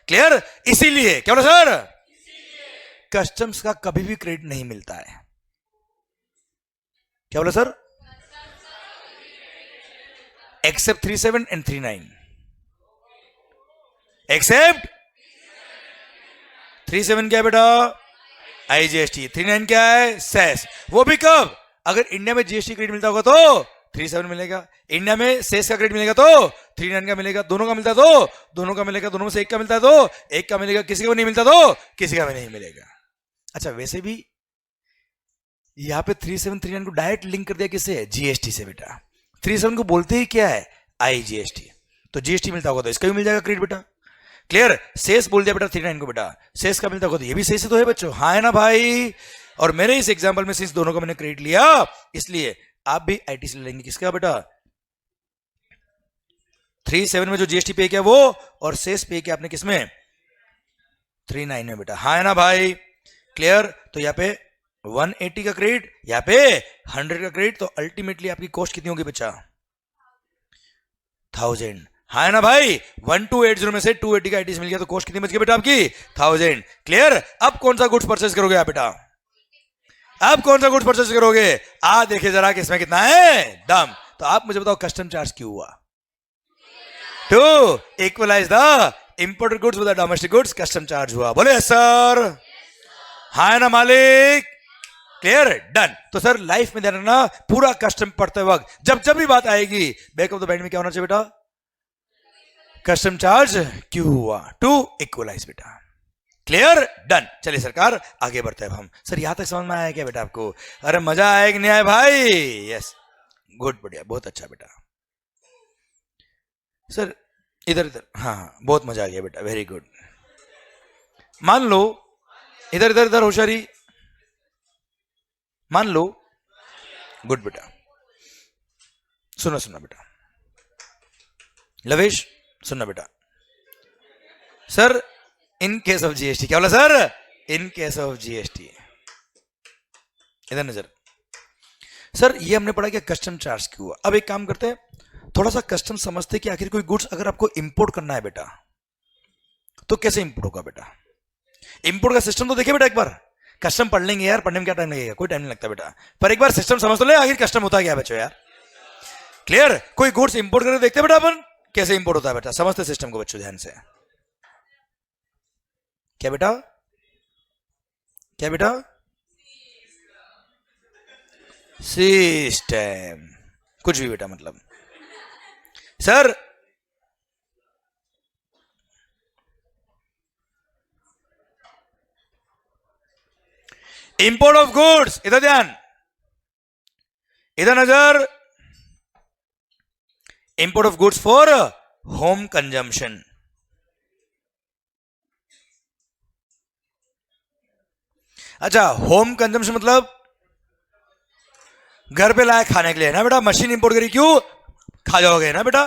क्लियर? इसीलिए क्या बोला सर? कस्टम्स का कभी भी क्रेडिट नहीं मिलता है। क्या बोला सर? एक्सेप्ट 37 एंड 39, एक्सेप्ट 37 क्या है बेटा? आईजीएसटी। 39 क्या है? सेस। वो भी कब? अगर इंडिया में जीएसटी क्रेडिट मिलता होगा तो 37 मिलेगा, इंडिया में सेस का क्रेडिट मिलेगा तो 39 का मिलेगा, दोनों का मिलता है तो दोनों का मिलेगा, दोनों में से एक का मिलता है तो एक का मिलेगा, किसी का नहीं मिलता तो किसी का भी नहीं मिलेगा। अच्छा वैसे भी यहां पे 37 39 को डायरेक्ट लिंक कर दिया किससे? जीएसटी से बेटा। 37 को बोलते ही क्या है? आईजीएसटी। तो जीएसटी मिलता होगा तो इसका भी मिल जाएगा क्रेडिट बेटा। क्लियर? सेस बोल दिया बेटा 39 को बेटा, सेस का मिलता होगा तो ये भी सेस तो है बच्चों, हाँ है ना भाई? और मेरे इस एग्जांपल में सिंस दोनों का मैंने क्रेडिट लिया, इसलिए आप भी आईटीसी ले लेंगे। किसका बेटा? 37 में जो जीएसटी पे किया वो, और सेस पे किया आपने किसमें? 39 में बेटा, हाँ है ना भाई? क्लियर? तो यहाँ पे 180 का क्रेडिट, यहाँ पे 100 का क्रेडिट, तो अल्टीमेटली आपकी कॉस्ट कितनी होगी बच्चा? 1000। हाँ है ना भाई? 1280 में से 280 का आईटीसी मिल गया तो कॉस्ट कितनी बच गई बेटा आपकी? 1000। क्लियर? अब कौन सा गुड्स परचेज करोगे आप बेटा? अब कौन सा गुड्स परचेज करोगे? आ देखिए जरा कि इसमें कितना है दम। तो आप मुझे बताओ कस्टम चार्ज क्यों हुआ? To equalise the imported goods with the domestic goods, custom charge हुआ। बोले सर, हाँ है ना मालिक? क्लियर? डन। तो सर लाइफ में ध्यान रखना, पूरा कस्टम पढ़ते वक्त जब जब भी बात आएगी, बैक ऑफ द माइंड में क्या होना चाहिए बेटा? कस्टम चार्ज क्यों हुआ? टू इक्वलाइज बेटा। क्लियर? डन। चलिए सरकार आगे बढ़ते हैं हम। सर यहां तक समझ में आया क्या बेटा आपको? अरे मजा आया कि नहीं आया भाई? यस, गुड, बढ़िया, बहुत अच्छा बेटा। सर इधर इधर, हाँ बहुत मजा आ गया बेटा, वेरी गुड। मान लो इधर इधर इधर होशियारी, मान लो, गुड बेटा। सुनो सुनना बेटा, लवेश सुनना बेटा। Sir in case of GST, क्या बोला sir? In case of GST, इधर नजर। सर ये हमने पढ़ा कि कस्टम चार्ज क्यों हुआ। अब एक काम करते हैं, थोड़ा सा कस्टम समझते कि आखिर कोई गुड्स अगर आपको इंपोर्ट करना है बेटा तो कैसे इंपोर्ट होगा बेटा। इंपोर्ट का सिस्टम तो देखिए बेटा एक बार, कस्टम पढ़ लेंगे यार, पढ़ने में क्या टाइम लगेगा, कोई टाइम नहीं लगता बेटा, पर एक बार सिस्टम समझ तो ले आखिर कस्टम होता क्या बच्चों यार। क्लियर? कोई गुड्स इंपोर्ट करके देखते बेटा अपन कैसे इंपोर्ट होता है बेटा, समझते सिस्टम को बच्चों ध्यान से। क्या बेटा, क्या बेटा? सिस्टम कुछ भी बेटा, मतलब सर इंपोर्ट ऑफ गुड्स, इधर ध्यान, इधर नजर, import of goods for home consumption. अच्छा, होम कंजम्पशन मतलब घर पे लाए खाने के लिए ना बेटा, मशीन इंपोर्ट करी क्यों, खा जाओगे ना बेटा।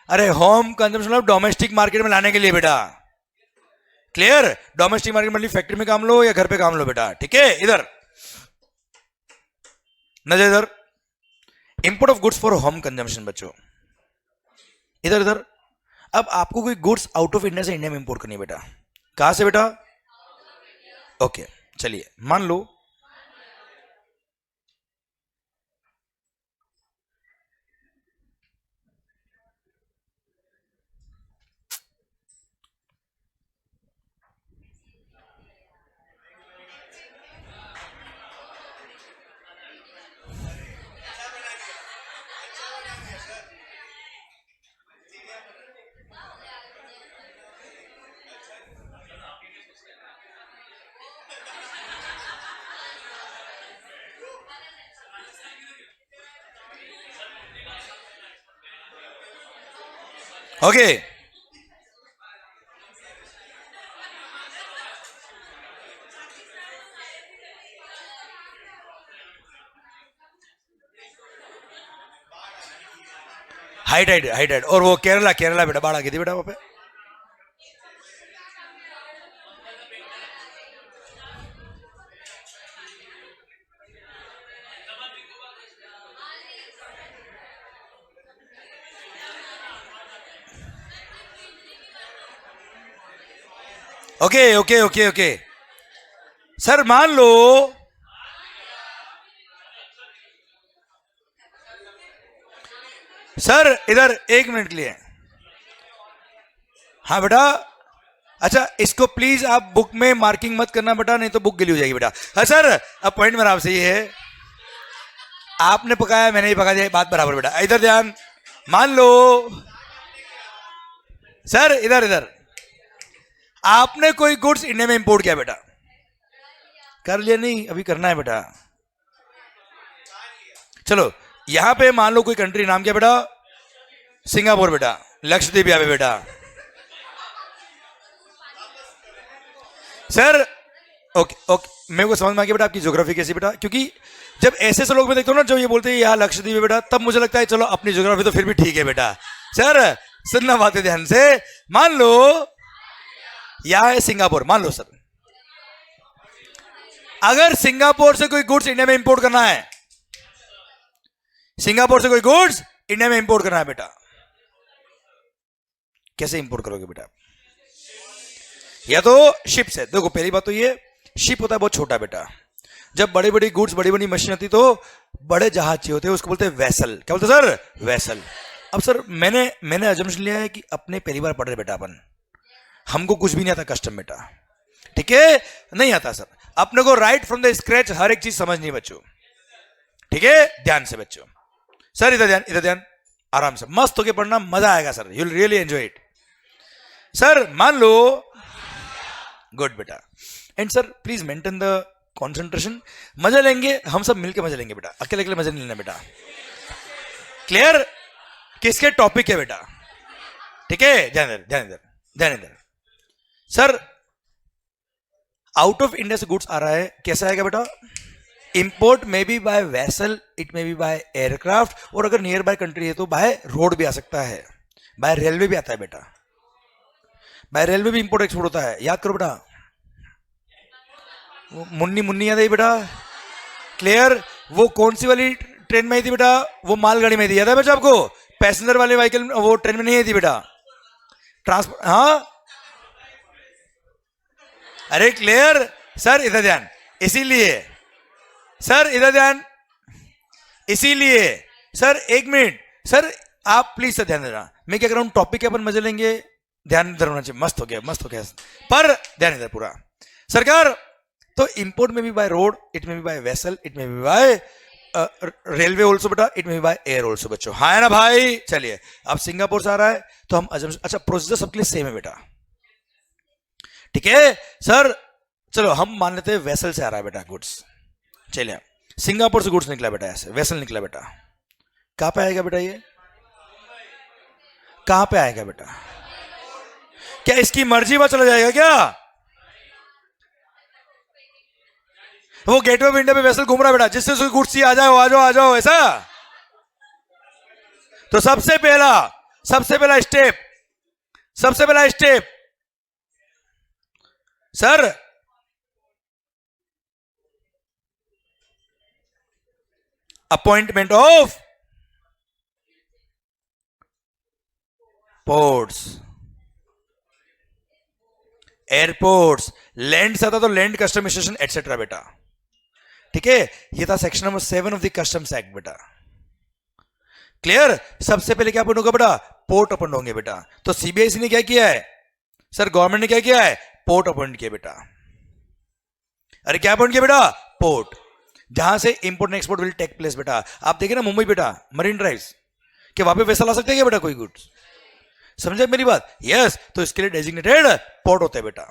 अरे होम कंजम्पशन मतलब डोमेस्टिक मार्केट में लाने के लिए बेटा। क्लियर? डोमेस्टिक मार्केट मतलब फैक्ट्री में काम लो या घर पे काम लो बेटा, ठीक है। इधर नजर, इधर import of goods for home consumption बच्चों, इधर इधर। अब आपको कोई गुड्स आउट ऑफ इंडिया से इंडिया में इंपोर्ट करनी है बेटा, कहां से बेटा? ओके चलिए, मान लो okay height height height height, और वो केरला, केरला बेटा बाढ़ आ गई थी बेटा वहां पे। Okay okay okay okay sir, मान लो सर इधर एक मिनट के लिए, हाँ बेटा। अच्छा इसको प्लीज आप बुक में मार्किंग मत करना बेटा, नहीं तो बुक गिली हो जाएगी बेटा। हाँ सर, अब पॉइंट मेरा आपसे ये है, आपने पकाया मैंने ही पका दिया, बात बराबर बेटा। इधर ध्यान, मान लो सर, इधर इधर, आपने कोई गुड्स इंडिया में इंपोर्ट किया बेटा, कर लिया? नहीं, अभी करना है बेटा। चलो यहां पे मान लो कोई कंट्री, नाम क्या बेटा? सिंगापुर बेटा, लक्षद्वीप यहाँ पे बेटा। सर ओके ओके, मेरे को समझ में आ गया बेटा आपकी ज्योग्राफी कैसी बेटा, क्योंकि जब ऐसे से लोग मैं देखता हूँ ना जो ये बोलते हैं यहाँ लक्षद्वीप है बेटा, तब मुझे लगता है चलो अपनी ज्योग्राफी तो फिर भी ठीक है बेटा। सर सुनना बात है ध्यान से, मान लो यहां है सिंगापुर, मान लो सर, अगर सिंगापुर से कोई गुड्स इंडिया में इंपोर्ट करना है, सिंगापुर से कोई गुड्स इंडिया में इंपोर्ट करना है बेटा, कैसे इंपोर्ट करोगे बेटा? या तो शिप से। देखो पहली बात तो ये, शिप होता है बहुत छोटा बेटा, जब बड़ी बड़ी गुड्स, बड़ी बड़ी मशीन होती तो बड़े जहाज चाहिए होते हैं, उसको बोलते हैं वेसल। क्या बोलते हैं सर? वेसल। अब सर मैंने अजम्पशन लिया है कि अपने पहली बार पढ़ रहे बेटा अपन, हमको कुछ भी नहीं आता कस्टम बेटा, ठीक है? नहीं आता सर, अपने को राइट फ्रॉम द स्क्रैच हर एक चीज समझनी बच्चों, ठीक है? ध्यान से बच्चों, सर इधर ध्यान, इधर ध्यान, आराम से मस्त होके पढ़ना, मजा आएगा sir, you will really enjoy it. Sir मान लो, गुड बेटा, and sir please maintain the concentration, मजा लेंगे हम सब मिलके, मजा लेंगे बेटा, अकेले अकेले मजा नहीं लेना बेटा। क्लियर? किसके टॉपिक है बेटा, ठीक है? ध्यान इधर, ध्यान इधर, ध्यान इधर। सर आउट ऑफ इंडिया से गुड्स आ रहा है, कैसा आएगा बेटा? Import may be by vessel, it may be by aircraft, और अगर नियर बाय कंट्री है तो बाय रोड भी आ सकता है, बाय रेलवे भी आता है बेटा, बाय रेलवे भी इंपोर्ट एक्सपोर्ट होता है। याद करो बेटा, वो मुन्नी मुन्नी याद है बेटा? क्लियर? वो कौन सी वाली ट्रेन में आई थी बेटा? वो मालगाड़ी में थी, याद है बच्चा आपको? पैसेंजर वाले व्हीकल वो ट्रेन में नहीं आई थी बेटा, ट्रांसपोर्ट। हाँ अरे क्लियर सर, इधर ध्यान। इसीलिए सर, इधर ध्यान। इसीलिए सर, एक मिनट सर, आप प्लीज सर ध्यान देना। मैं क्या कर रहा हूं, टॉपिक के अपन मजे लेंगे, ध्यान इधर होना चाहिए। मस्त हो गया, मस्त हो गया, पर ध्यान इधर पूरा। सरकार, तो इंपोर्ट में भी बाय रोड, इट में भी बाय वेसल, इट में भी बाय रेलवे ऑल्सो बेटा, इट में भी बाय एयर ऑल्सो बच्चों, हाँ है ना भाई। चलिए, अब सिंगापुर से आ रहा है तो हम अच्छा प्रोसीजर सबके लिए सेम है बेटा, ठीक है सर। चलो हम मान लेते हैं वेसल से आ रहा है बेटा गुड्स। चलिए, सिंगापुर से गुड्स निकला बेटा, ऐसे वेसल निकला बेटा, कहां पे आएगा बेटा, ये कहां पे आएगा बेटा? क्या इसकी मर्जी पर चला जाएगा क्या? वो गेटवे विंडो पे वेसल घूम रहा बेटा, जिससे उसकी गुड्स आ जाओ आ जाओ आ जाओ, ऐसा। तो सबसे पहला step sir, appointment of ports, airports, land से आता तो लैंड कस्टम स्टेशन एटसेट्रा बेटा, ठीक है। ये था section number 7 of the customs act बेटा, क्लियर। सबसे पहले क्या अपॉइंट होगा बेटा? पोर्ट अपॉइंट होंगे बेटा। तो सीबीआईसी ने क्या किया है सर, गवर्नमेंट ने क्या किया है? पोर्ट अपॉइंट किया बेटा। अरे क्या अपॉइंट किया बेटा? पोर्ट, जहां से import and export will take place बेटा। आप देखे ना मुंबई बेटा, मरीन ड्राइव्स, कि वहां पे वेसल आ सकते हैं क्या बेटा कोई गुड्स? समझे मेरी बात? यस, तो इसके लिए डेजिग्नेटेड पोर्ट होते हैं बेटा,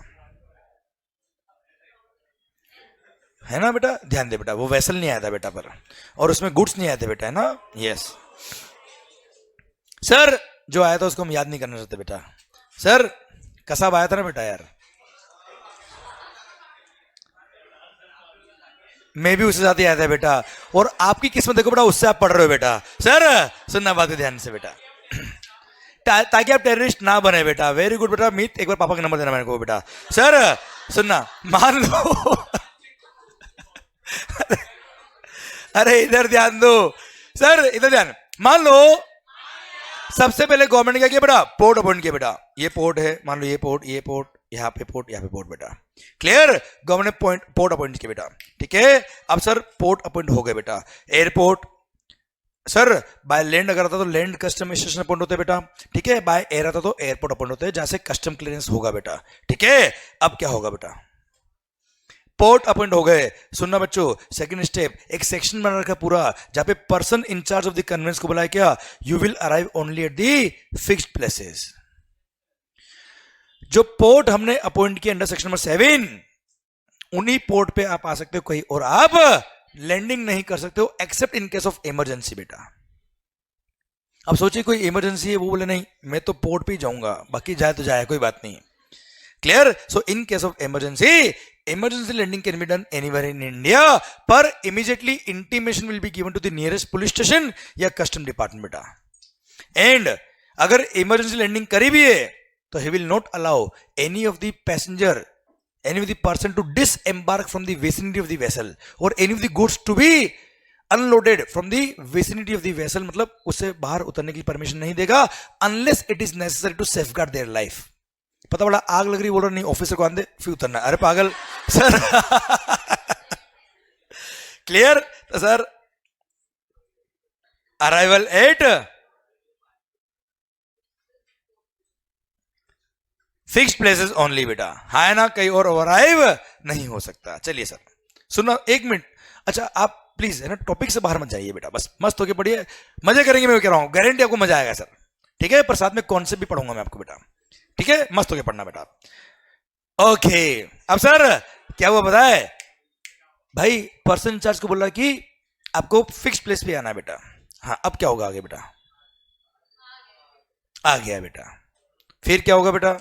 है ना बेटा। ध्यान दे बेटा, वो वेसल नहीं आया था बेटा पर, और उसमें गुड्स नहीं आए थे बेटा, है ना। यस सर, जो आया था उसको हम याद नहीं करना चाहते बेटा। सर, कसाब आया था ना बेटा यार, मैं भी उसके साथ ही आया था बेटा, और आपकी किस्मत देखो बेटा, उससे आप पढ़ रहे हो बेटा। सर सुनना बात है ध्यान से बेटा, ताकि आप टेररिस्ट ना बने बेटा। वेरी गुड बेटा। मीत, एक बार पापा का नंबर देना मेरे को बेटा। सर सुनना, मान लो अरे इधर ध्यान दो सर, इधर ध्यान। मान लो सबसे पहले गवर्नमेंट ने क्या किया बेटा? पोर्ट अपॉइंट किया बेटा। ये पोर्ट है, मान लो ये पोर्ट, यहाँ पे पोर्ट, यहाँ पे पोर्ट बेटा, क्लियर। गवर्नमेंट पोर्ट अपॉइंट किया बेटा, ठीक है। अब सर पोर्ट अपॉइंट हो गए बेटा। एयरपोर्ट सर, बाय लैंड अगर आता तो लैंड कस्टम स्टेशन अपॉइंट होते बेटा, ठीक है। बाय एयर आता तो एयरपोर्ट अपॉइंट होते हैं, जहां से कस्टम क्लियरेंस होगा बेटा, ठीक है। अब क्या होगा बेटा? पोर्ट अपॉइंट हो गए। सुनना बच्चों, सेकंड स्टेप, एक सेक्शन बना रखा पूरा, जहां पे person in charge of the conveyance को बुलाया क्या? You will arrive only at the fixed places. जो पोर्ट हमने अपॉइंट किया अंडर सेक्शन नंबर 7, उन्हीं पोर्ट पे आप आ सकते हो कहीं, और आप लैंडिंग नहीं कर सकते हो accept in case of emergency बेटा। अब सोचिए कोई इमरजेंसी है, वो बोले नहीं मैं तो पोर्ट पे ही जाऊंगा, बाकी जाए तो जाए, कोई बात नहीं, clear. So in case of emergency landing can be done anywhere in India, पर immediately intimation will be given to the nearest police station या कस्टम डिपार्टमेंट बेटा। एंड अगर इमरजेंसी लैंडिंग करी भी है तो he will not allow any of the passenger, any of the person to disembark from the vicinity of the vessel, or any of the goods to be unloaded from the vicinity of the vessel, मतलब उससे बाहर उतरने की permission नहीं देगा unless it is necessary to safeguard their life। पता पड़ा आग लग रही, बोल रहा नहीं ऑफिसर को आंदे फिर उतरना, अरे पागल सर क्लियर। तो sir arrival at fixed places only बेटा, है ना, कहीं और अराइव नहीं हो सकता। चलिए सर सुनो एक मिनट, अच्छा आप प्लीज है ना टॉपिक से बाहर मत जाइए बेटा, बस मस्त होके पढ़िए, मजे करेंगे, मैं कह रहा हूं गारंटी आपको मजा आएगा सर, ठीक है। पर साथ में कॉन्सेप्ट भी पढ़ूंगा मैं आपको बेटा, ठीक है, मस्त होके पढ़ना बेटा। ओके, अब सर क्या हुआ पता है भाई, पर्सन इंचार्ज को बोला कि आपको फिक्स्ड प्लेस पे आना है बेटा। हाँ, अब क्या होगा आगे बेटा? आ गया बेटा, फिर क्या होगा बेटा?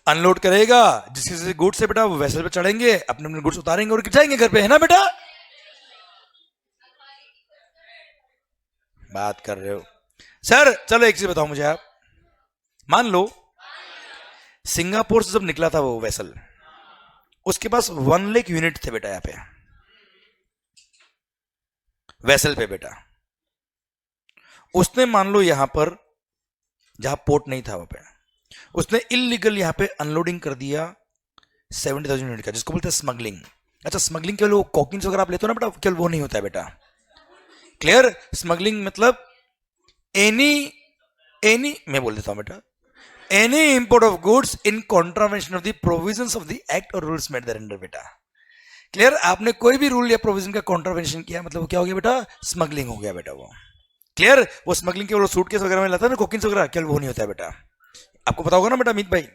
अनलोड करेगा, जिसके गुड्स है बेटा वो वेसल पे चढ़ेंगे, अपने अपने गुड्स उतारेंगे और जाएंगे घर पे, है ना बेटा? बात कर रहे हो सर। चलो एक चीज बताओ मुझे आप, मान लो सिंगापुर से जब निकला था वो वेसल, उसके पास 1 लाख यूनिट थे बेटा यहाँ पे वेसल पे बेटा। उसने मान लो यहां पर जहां पोर्ट नहीं था वहां पे उसने इलीगल यहां पे अनलोडिंग कर दिया 70,000 यूनिट का, जिसको बोलते हैं स्मगलिंग। अच्छा, स्मगलिंग केवल वो कॉकिंग्स वगैरह आप लेते हो ना बेटा, केवल वो नहीं होता है बेटा। क्लियर? स्मगलिंग मतलब एनी एनी, मैं बोल देता हूं बेटा, any import of goods in contravention of the provisions of the act और रूल्स मेड देयर अंडर बेटा। क्लियर? आपने कोई भी रूल या प्रोविजन का कॉन्ट्रावेंशन किया मतलब वो क्या हो गया बेटा? स्मगलिंग हो गया बेटा वो। क्लियर? वो स्मगलिंग केवल सूटकेस वगैरह में लाता है ना, कोकिंग्स वगैरह, केवल वो नहीं होता है बेटा। आपको पता होगा ना बेटा अमित भाई?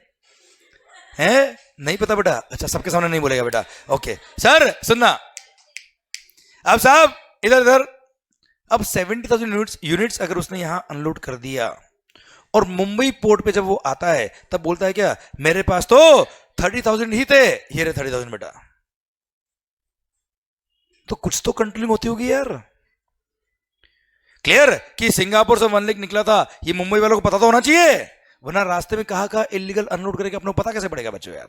है नहीं पता बेटा? अच्छा, सबके सामने नहीं बोलेगा बेटा, ओके। सर सुनना, अब साहब इधर इधर, अब 70,000 यूनिट्स अगर उसने यहां अनलोड कर दिया और मुंबई पोर्ट पे जब वो आता है तब बोलता है क्या, मेरे पास तो 30,000 ही थे, ये रहे 30,000 बेटा। तो कुछ तो कंट्रोलिंग होती होगी यार। क्लियर? कि सिंगापुर से 1 लाख निकला था, ये मुंबई वालों को पता तो होना चाहिए, वरना रास्ते में कहा इलीगल अनलोड करेगा, अपने को पता कैसे पड़ेगा बच्चों यार।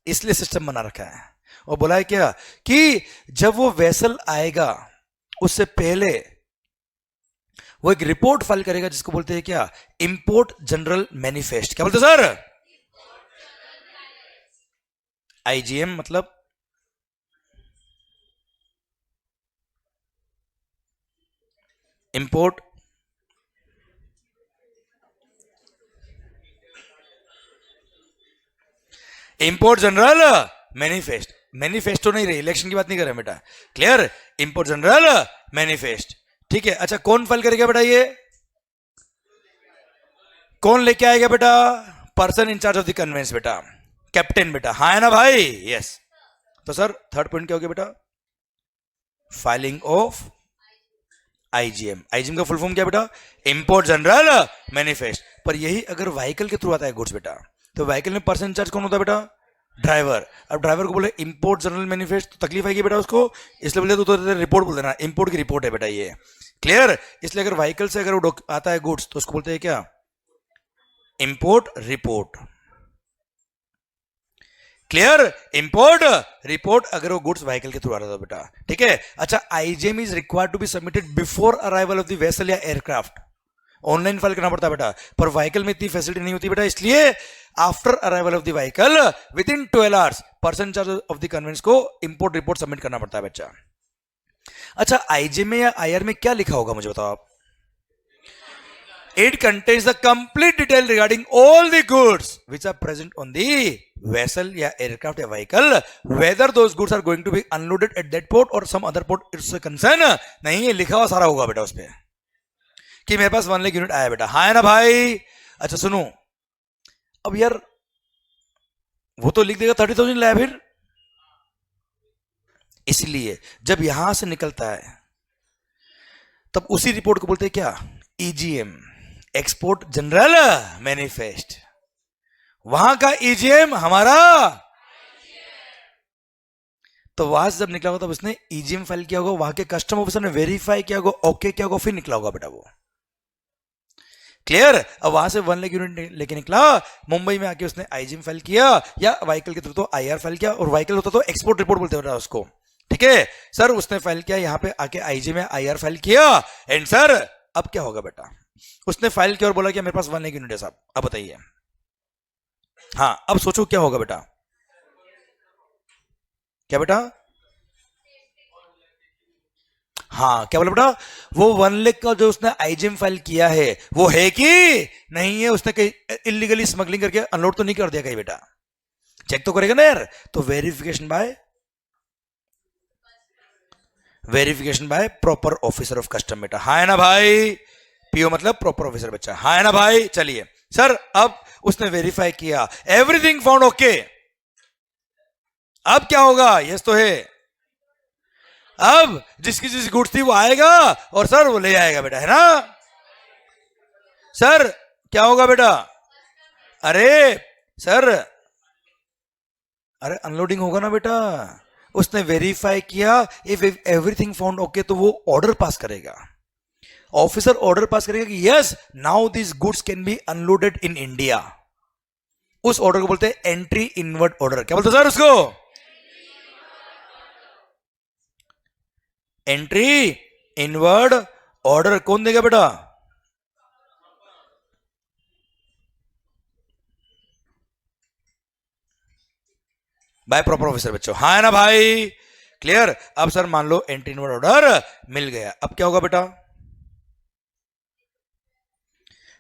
इसलिए सिस्टम बना रखा है। और बोला है क्या कि जब वो वेसल आएगा उससे पहले वो एक रिपोर्ट फाइल करेगा, जिसको बोलते हैं क्या, इंपोर्ट जनरल मैनिफेस्ट। क्या बोलते हैं सर? आईजीएम मतलब import import general manifest. Manifesto नहीं रही, इलेक्शन की बात नहीं कर रहे बेटा। क्लियर? इंपोर्ट जनरल मैनिफेस्ट, ठीक है। अच्छा, कौन फाइल करेगा बेटा? ये कौन लेके आएगा बेटा? Person in charge of the conveyance बेटा, कैप्टन बेटा। हाँ है ना भाई? यस। तो सर थर्ड पॉइंट क्या हो गया बेटा? Filing of IgM. आईजीएम का फुल फॉर्म क्या बेटा? Import general manifest. पर यही अगर व्हीकल के थ्रू आता है गुड्स बेटा, तो व्हीकल में पर्सन इंचार्ज कौन होता है बेटा? ड्राइवर। अब ड्राइवर को बोले इंपोर्ट जनरल मैनिफेस्ट, तो तकलीफ आएगी बेटा उसको, इसलिए बोले तो रिपोर्ट बोल देना, इंपोर्ट की रिपोर्ट है बेटा ये। क्लियर? इसलिए अगर व्हीकल से अगर वो आता है गुड्स तो उसको बोलते हैं क्या? Import report. Clear? Import report अगर वो गुड्स व्हीकल के थ्रू आ रहा था बेटा, ठीक है। अच्छा, IGM is required to be submitted before arrival of the vessel या एयरक्राफ्ट। ऑनलाइन फाइल करना पड़ता है बेटा, पर व्हीकल में इतनी फैसिलिटी नहीं होती बेटा, इसलिए after arrival of the vehicle with in 12 hours person charge of the conveyance को इंपोर्ट रिपोर्ट सबमिट करना पड़ता है बच्चा। अच्छा, आईजीएम में या आईआर में क्या लिखा होगा मुझे बताओ आप? It contains the complete detail regarding all the goods which are present on the vessel या aircraft या vehicle, whether those goods are going to be unloaded at that port or some other port, it's a concern नहीं है, लिखा हुआ सारा होगा बेटा उस पर कि मेरे पास 1 लाख यूनिट आया बेटा। हाँ है ना भाई? अच्छा सुनो, अब यार वो तो लिख देगा 30,000 लाया फिर, इसलिए जब यहां से निकलता है तब उसी रिपोर्ट को बोलते हैं क्या? EGM, export general manifest. वहां का ईजीएम हमारा, तो वहां से जब निकला होगा तब उसने ईजीएम फाइल किया होगा, वहां के कस्टम ऑफिसर ने वेरीफाई किया होगा, ओके किया होगा, फिर निकला होगा बेटा वो। क्लियर? अब वहां से 1 लाख यूनिट लेके निकला, मुंबई में आके उसने आईजीएम फाइल किया या व्हीकल के थ्रू तो आईआर फाइल किया, और व्हीकल होता तो एक्सपोर्ट रिपोर्ट बोलते हैं उसको, ठीक है। सर उसने फाइल किया यहाँ पे आके आईजीएम में, आईआर फाइल किया, एंड सर अब क्या होगा बेटा? उसने फाइल किया और बोला कि मेरे पास 1 लाख यूनिट है साहब, अब बताइए। हाँ, अब सोचो क्या होगा बेटा? क्या बेटा? हाँ, क्या बोला बेटा? वो 1 लाख का जो उसने आईजीएम फाइल किया है वो है कि नहीं है? उसने कहीं इलीगली स्मगलिंग करके अनलोड तो नहीं कर दिया कहीं बेटा? चेक तो करेगा ना यार। तो verification by proper officer of custom बेटा। हाँ है ना भाई? पीओ मतलब प्रॉपर ऑफिसर बच्चा। हाँ है ना भाई? चलिए सर, अब उसने वेरीफाई किया, एवरीथिंग फाउंड ओके। अब क्या होगा? यस तो है। अब जिसकी जिस गुड्स थी वो आएगा और सर वो ले आएगा बेटा, है ना? सर क्या होगा बेटा? अरे सर, अरे अनलोडिंग होगा ना बेटा। उसने वेरीफाई किया, इफ एवरीथिंग फाउंड ओके तो वो ऑर्डर पास करेगा, ऑफिसर ऑर्डर पास करेगा कि yes now this goods can be unloaded in India. उस ऑर्डर को बोलते हैं एंट्री इनवर्ड ऑर्डर। क्या बोलते हैं सर उसको? Entry inward order. कौन देगा बेटा? बाय प्रॉपर ऑफिसर बच्चों, हाँ है ना भाई, क्लियर। अब सर मान लो एंट्री इनवर्ड ऑर्डर मिल गया, अब क्या होगा बेटा,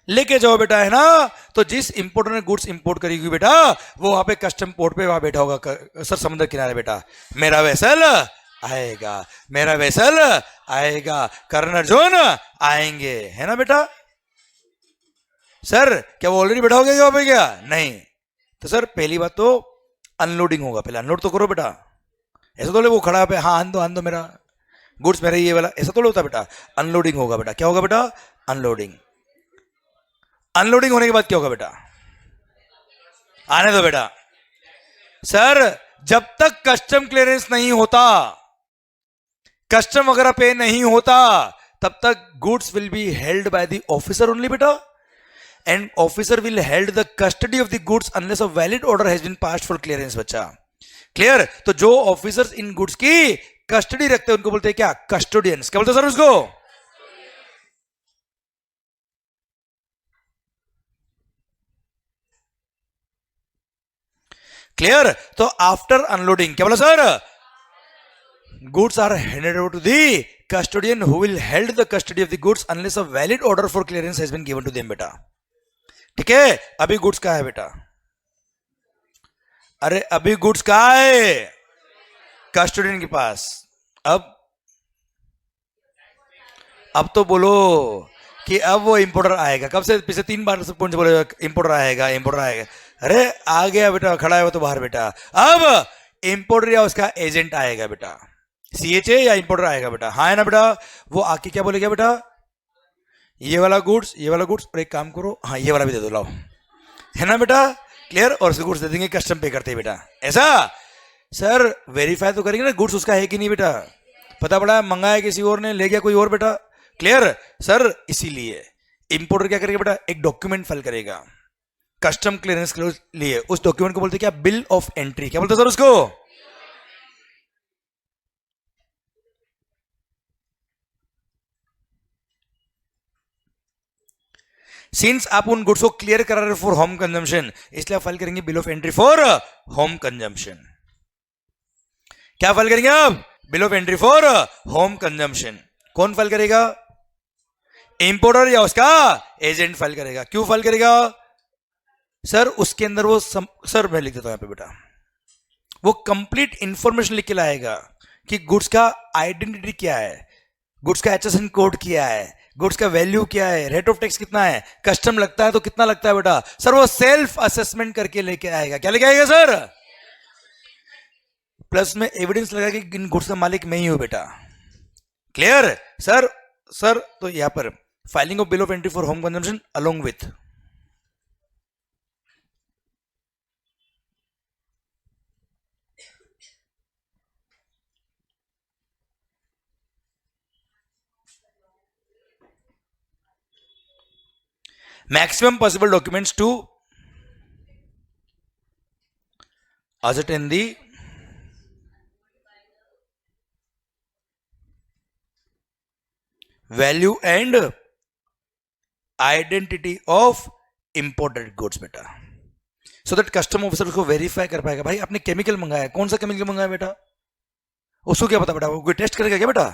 लेके जाओ बेटा, है ना। तो जिस इंपोर्टर ने गुड्स इंपोर्ट करी हुई बेटा, वो वहां पे कस्टम पोर्ट पे वहां बैठा होगा, सर समुद्र किनारे बेटा, मेरा वेसल आएगा, मेरा वेसल आएगा, कर्ण अर्जुन आएंगे, है ना बेटा। सर क्या वो ऑलरेडी बैठा हो गया वहां पे, क्या नहीं। तो सर पहली बात तो अनलोडिंग होगा, पहले अनलोड तो करो बेटा, ऐसा तो वो खड़ा पे, हाँ आन दो मेरा गुड्स मेरा ये वाला, ऐसा तो होता बेटा। अनलोडिंग होगा बेटा, क्या होगा बेटा, अनलोडिंग। अनलोडिंग होने के बाद क्या होगा बेटा, आने दो बेटा। सर जब तक कस्टम क्लियरेंस नहीं होता, कस्टम वगैरह पे नहीं होता, तब तक goods will be held by the officer only बेटा, and officer will held the custody of the goods unless a valid order has been passed for clearance बच्चा, क्लियर। तो जो ऑफिसर्स इन गुड्स की कस्टडी रखते हैं उनको बोलते हैं क्या, कस्टोडियंस। क्या बोलते हैं सर उसको, क्लियर। तो आफ्टर अनलोडिंग क्या बोला sir, goods are handed over to the custodian who will held the custody of the goods unless a valid order for clearance has been given to them बेटा, ठीक है। अभी goods कहां है बेटा, अरे अभी गुड्स कहां है, कस्टोडियन के पास। अब तो बोलो कि अब वो इंपोर्टर आएगा, कब से पिछले 3 बार से बोले इंपोर्टर आएगा इंपोर्टर आएगा, अरे आ गया बेटा, खड़ा है वो तो बाहर बेटा। अब इंपोर्टर या उसका एजेंट आएगा बेटा, सीएचए या इंपोर्टर आएगा बेटा, हाँ है ना बेटा। वो आके क्या बोलेगा बेटा, ये वाला गुड्स और एक काम करो, हाँ ये वाला भी दे दो लाओ, है ना बेटा, क्लियर। और उसके गुड्स दे देंगे, कस्टम पे करते हैं बेटा, ऐसा। सर वेरीफाई तो करेंगे ना गुड्स उसका है कि नहीं बेटा, पता पड़ा मंगाया किसी और ने, ले गया कोई और बेटा, क्लियर। सर इसीलिए इंपोर्टर क्या करेगा बेटा, एक डॉक्यूमेंट फाइल करेगा कस्टम क्लियरेंस के लिए, उस डॉक्यूमेंट को बोलते हैं क्या, बिल ऑफ एंट्री। क्या बोलते हैं सर उसको, सिंस आप उन गुड्स को क्लियर करा रहे फॉर होम कंजम्पशन, इसलिए आप फाइल करेंगे bill of entry for home consumption. क्या फाइल करेंगे आप, bill of entry for home consumption. कौन फाइल करेगा, इंपोर्टर या उसका एजेंट फाइल करेगा। क्यों फाइल करेगा सर, उसके अंदर वो सर मैं लिख देता हूं यहां पे बेटा, वो कंप्लीट इंफॉर्मेशन लिख के लाएगा कि गुड्स का आइडेंटिटी क्या है, गुड्स का एचएसएन कोड क्या है, गुड्स का वैल्यू क्या है, रेट ऑफ टैक्स कितना है, कस्टम लगता है तो कितना लगता है बेटा। सर वो सेल्फ असेसमेंट करके लेके आएगा। क्या लेके आएगा सर, प्लस में एविडेंस लगा कि इन गुड्स का मालिक मैं ही हूं बेटा, क्लियर। सर तो यहां पर filing of bill of entry for home consumption along with maximum possible documents to ascertain the value and identity of imported goods बेटा, so that कस्टम ऑफिसर उसको वेरीफाई कर पाएगा, भाई आपने केमिकल मंगाया, कौन सा केमिकल मंगाया बेटा, उसको क्या पता बेटा, वो कोई टेस्ट करेगा क्या बेटा,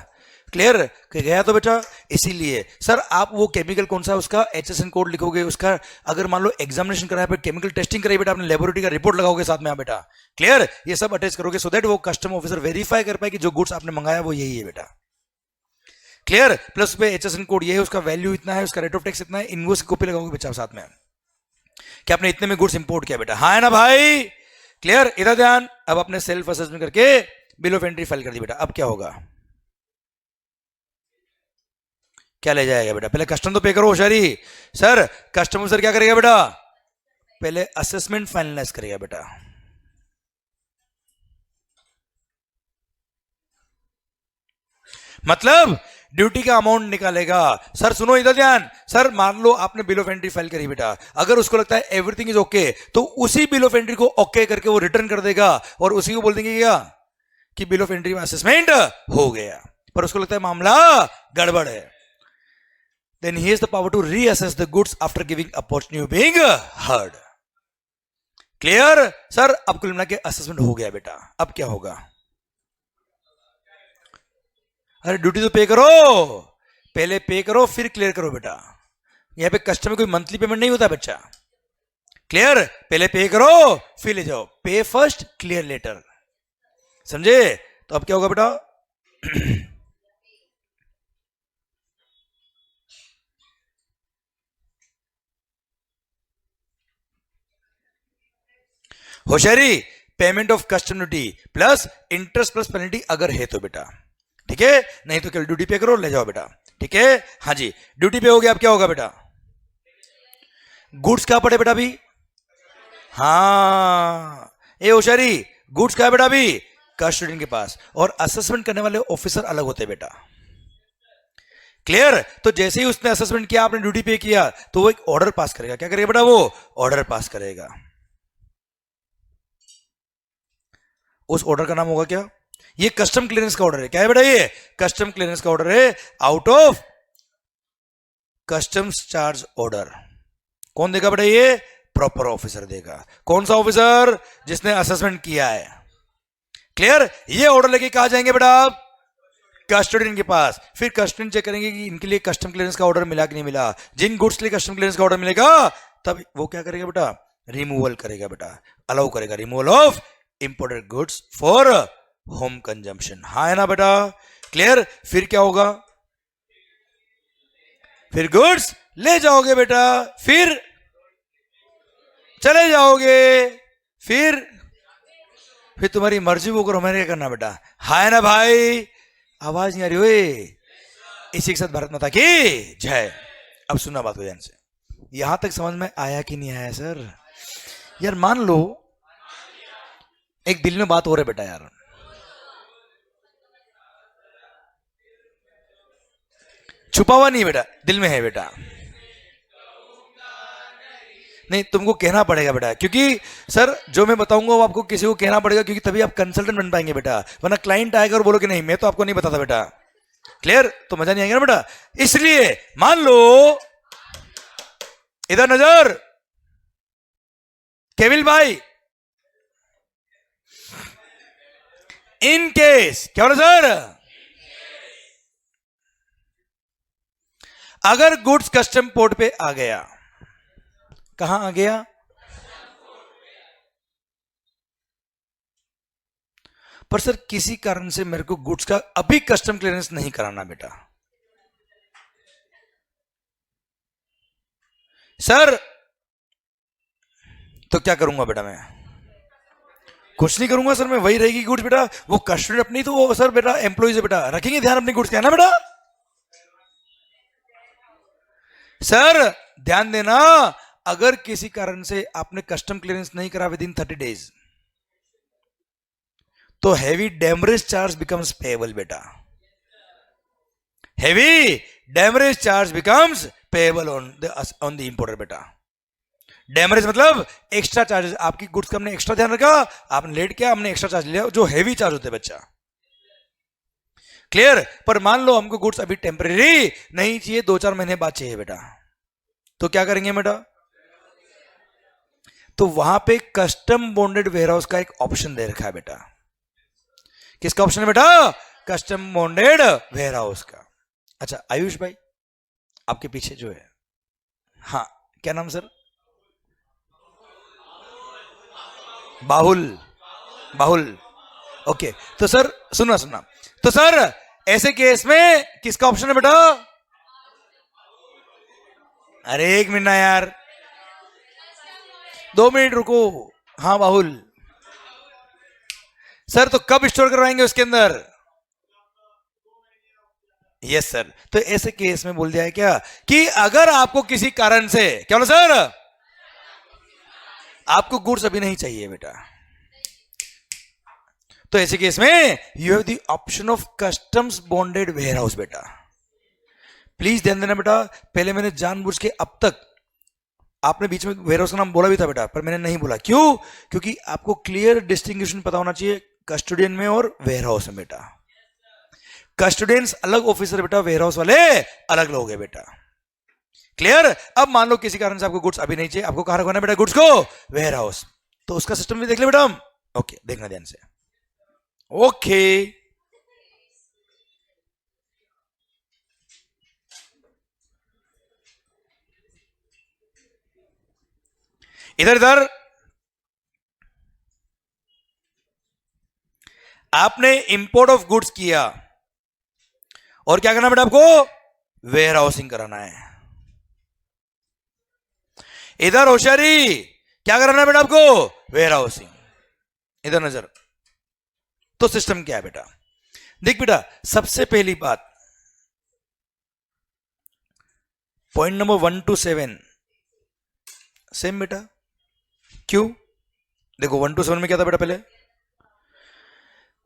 क्लियर गया तो बेटा। इसीलिए सर आप वो केमिकल कौन सा, उसका एचएसएन कोड लिखोगे, उसका अगर मान लो एग्जामिनेशन कराया पे केमिकल टेस्टिंग कराई बेटा, आपने लेबोरेटरी का रिपोर्ट लगाओगे साथ में बेटा, क्लियर। ये सब अटैच करोगे सो दैट वो कस्टम ऑफिसर वेरीफाई कर पाए कि जो गुड्स आपने मंगाया वो यही है बेटा, क्लियर। प्लस पे एचएसएन कोड ये है, उसका वैल्यू इतना है, उसका रेट ऑफ टैक्स इतना है, इनवॉइस की कॉपी लगाओगे बच्चा साथ में कि आपने इतने में गुड्स इंपोर्ट किया बेटा, हाँ है ना भाई, क्लियर। इधर ध्यान, अब आपने सेल्फ असेसमेंट करके बिल ऑफ एंट्री फाइल कर दी बेटा। अब क्या होगा, क्या ले जाएगा बेटा, पहले कस्टम तो पे करो होशियारी। सर कस्टम ऑफिसर क्या करेगा बेटा, पहले असेसमेंट फाइनलाइज करेगा बेटा, मतलब ड्यूटी का अमाउंट निकालेगा। सर सुनो इधर ध्यान, सर मान लो आपने बिल ऑफ एंट्री फाइल करी बेटा, अगर उसको लगता है एवरीथिंग इज ओके, तो उसी बिल ऑफ एंट्री को ओके करके वो रिटर्न कर देगा और उसी को बोल देंगे क्या कि बिल ऑफ एंट्री में असेसमेंट हो गया, पर उसको लगता है मामला गड़बड़ है, then he has the power to reassess the goods after giving opportunity of being heard. Clear sir? अब कुल मिला के असेसमेंट हो गया बेटा, अब क्या होगा? अरे ड्यूटी तो पे करो, पहले पे करो फिर क्लियर करो बेटा। यहां पे कस्टमर कोई मंथली पेमेंट नहीं होता बच्चा। क्लियर? पहले पे करो फिर ले जाओ, पे फर्स्ट क्लियर लेटर, समझे? तो अब क्या होगा बेटा? होशियारी, payment of custom duty plus interest plus penalty अगर है तो बेटा, ठीक है? नहीं तो केवल ड्यूटी पे करो ले जाओ बेटा, ठीक है? हाँ जी, ड्यूटी पे हो गया, अब क्या होगा बेटा? गुड्स क्या पड़े बेटा अभी? हाँ, ये होशियारी, गुड्स क्या है बेटा अभी? कस्टोडियन के पास, और असेसमेंट करने वाले ऑफिसर अलग होते हैं बेटा। क्लियर? तो जैसे ही उसने असेसमेंट किया, आपने ड्यूटी पे किया, तो वो एक ऑर्डर पास करेगा। क्या करेगा बेटा? वो ऑर्डर पास करेगा। उस ऑर्डर का नाम होगा क्या? ये कस्टम क्लियरेंस का ऑर्डर है। क्या है बेटा? ये कस्टम क्लियरेंस का ऑर्डर है, out of customs charge order. कौन देगा बेटा? ये प्रॉपर ऑफिसर देगा। कौन सा ऑफिसर? जिसने असेसमेंट किया है। क्लियर? ये ऑर्डर लेके कहा जाएंगे बेटा आप? कस्टोडियन के पास। फिर कस्टोडियन चेक करेंगे कि इनके लिए कस्टम क्लियरेंस का ऑर्डर मिला कि नहीं मिला। जिन गुड्स के लिए कस्टम क्लियरेंस का ऑर्डर मिलेगा, तब वो क्या करेगा बेटा? रिमूवल करेगा बेटा, अलाउ करेगा removal of imported goods for home consumption. हाँ है ना बेटा? क्लियर? फिर क्या होगा? फिर गुड्स ले जाओगे बेटा, फिर चले जाओगे, फिर तुम्हारी मर्जी वो करो, मैंने क्या करना बेटा? हाँ है ना भाई? आवाज नहीं आ रही हुई? इसी के साथ भारत माता की जय। अब सुनना बात को ध्यान से, यहां तक समझ में आया कि नहीं आया सर? यार मान लो एक दिल में बात हो रहा है बेटा, यार छुपा हुआ नहीं बेटा, दिल में है बेटा। नहीं, तुमको कहना पड़ेगा बेटा, क्योंकि सर जो मैं बताऊंगा वो आपको किसी को कहना पड़ेगा, क्योंकि तभी आप कंसल्टेंट बन पाएंगे बेटा। वरना क्लाइंट आएगा और बोलो कि नहीं मैं तो आपको नहीं बताता बेटा। क्लियर? तो मजा नहीं आएगा ना बेटा। इसलिए मान लो, इधर नजर, केविल भाई, इन केस क्या हो रहा सर? अगर गुड्स कस्टम पोर्ट पे आ गया, कहां आ गया? पर सर किसी कारण से मेरे को गुड्स का अभी कस्टम क्लियरेंस नहीं कराना बेटा। सर तो क्या करूंगा बेटा? मैं कुछ नहीं करूंगा सर, मैं वही रहेगी गुड्स बेटा। वो कस्टमर अपनी तो वो सर बेटा एम्प्लॉइज है बेटा, रखेंगे ध्यान अपनी गुड्स का, है ना बेटा? सर ध्यान देना, अगर किसी कारण से आपने कस्टम क्लियरेंस नहीं करा विद इन 30 डेज, तो heavy demurrage charge becomes payable बेटा। Heavy demurrage charge becomes payable on the importer बेटा। डैमरेज मतलब एक्स्ट्रा चार्जेस, आपकी गुड्स का हमने एक्स्ट्रा ध्यान रखा, आपने लेट किया, हमने एक्स्ट्रा चार्ज लिया, जो हैवी चार्ज होते हैं बच्चा। क्लियर? पर मान लो हमको गुड्स अभी टेम्परेरी नहीं चाहिए, 2-4 महीने बाद चाहिए बेटा, तो क्या करेंगे बेटा? तो वहां पे कस्टम बॉन्डेड वेयरहाउस का एक ऑप्शन दे रखा है बेटा। किसका ऑप्शन है बेटा? कस्टम बॉन्डेड वेयरहाउस का। अच्छा आयुष भाई, आपके पीछे जो है, हाँ क्या नाम सर? बाहुल, बाहुल, ओके। तो सर सुनना, तो सर ऐसे केस में किसका ऑप्शन है बेटा? अरे एक मिनट यार, 2 मिनट रुको। हाँ बाहुल सर, तो कब स्टोर करवाएंगे उसके अंदर? Yes sir. तो ऐसे केस में बोल दिया है क्या कि अगर आपको किसी कारण से, क्या बोला सर? आपको गुड्स अभी नहीं चाहिए बेटा, तो ऐसे केस में you have the option of customs bonded warehouse बेटा। प्लीज ध्यान देना बेटा, पहले मैंने जानबूझ के, अब तक आपने बीच में वेयरहाउस का नाम बोला भी था बेटा, पर मैंने नहीं बोला। क्यों? क्योंकि आपको क्लियर डिस्टिंग्विशन पता होना चाहिए कस्टोडियन में और वेयरहाउस में बेटा। कस्टोडियंस अलग ऑफिसर बेटा, वेयरहाउस वाले अलग लोग हैं बेटा। क्लियर? अब मान लो किसी कारण से आपको गुड्स अभी नहीं चाहिए, आपको कहां रखवाना बेटा गुड्स को? वेयरहाउस। तो उसका सिस्टम भी देख ले बेटा हम। ओके, देखना ध्यान से। ओके, इधर इधर आपने इंपोर्ट ऑफ गुड्स किया और क्या करना बेटा आपको? वेयर हाउसिंग कराना है। इधर होशियारी, क्या कराना है बेटा आपको? Warehousing. इधर नजर। तो सिस्टम क्या है बेटा? देख बेटा, सबसे पहली बात, पॉइंट नंबर 1 to 7 सेम बेटा। क्यों? देखो 1 to 7 में क्या था बेटा? पहले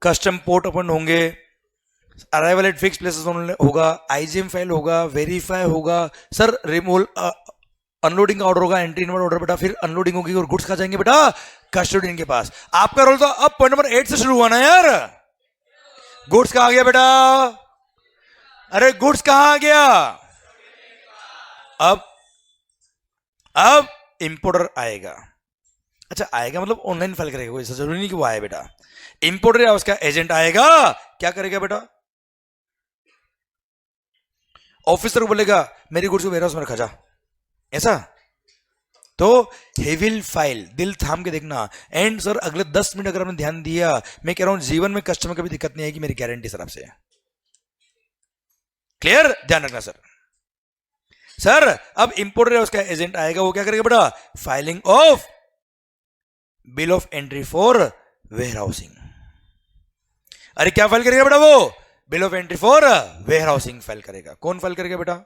कस्टम पोर्ट ओपन होंगे, अराइवल एट फिक्स प्लेसेस होगा, आईजीएम फाइल होगा, वेरीफाई होगा, सर रिमूवल अनलोडिंग का ऑर्डर होगा, एंट्री नंबर ऑर्डर बेटा, फिर अनलोडिंग होगी और गुड्स कहां जाएंगे बेटा? कस्टोडियन के पास। आपका रोल तो अब पॉइंट नंबर 8 से शुरू हुआ ना यार। गुड्स कहां गया बेटा? अरे गुड्स कहां आ गया? अब इंपोर्टर आएगा। अच्छा, आएगा मतलब ऑनलाइन फाइल करेगा, कोई ऐसा जरूरी नहीं कि वो आए बेटा। इंपोर्टर या उसका एजेंट आएगा, क्या करेगा बेटा? ऑफिसर को बोलेगा मेरी गुड्स को वेयरहाउस में रखा जा, ऐसा। तो ही विल फाइल, दिल थाम के देखना। एंड सर अगले 10 मिनट अगर आपने ध्यान दिया, मैं कह रहा हूं जीवन में कस्टमर कभी दिक्कत नहीं आएगी, मेरी गारंटी सर आपसे। क्लियर? ध्यान रखना सर। सर अब इंपोर्टर या उसका एजेंट आएगा, वो क्या करेगा बेटा? Filing of bill of entry for warehousing. अरे क्या फाइल करेगा बेटा? वो bill of entry for warehousing file करेगा। कौन फाइल करेगा बेटा?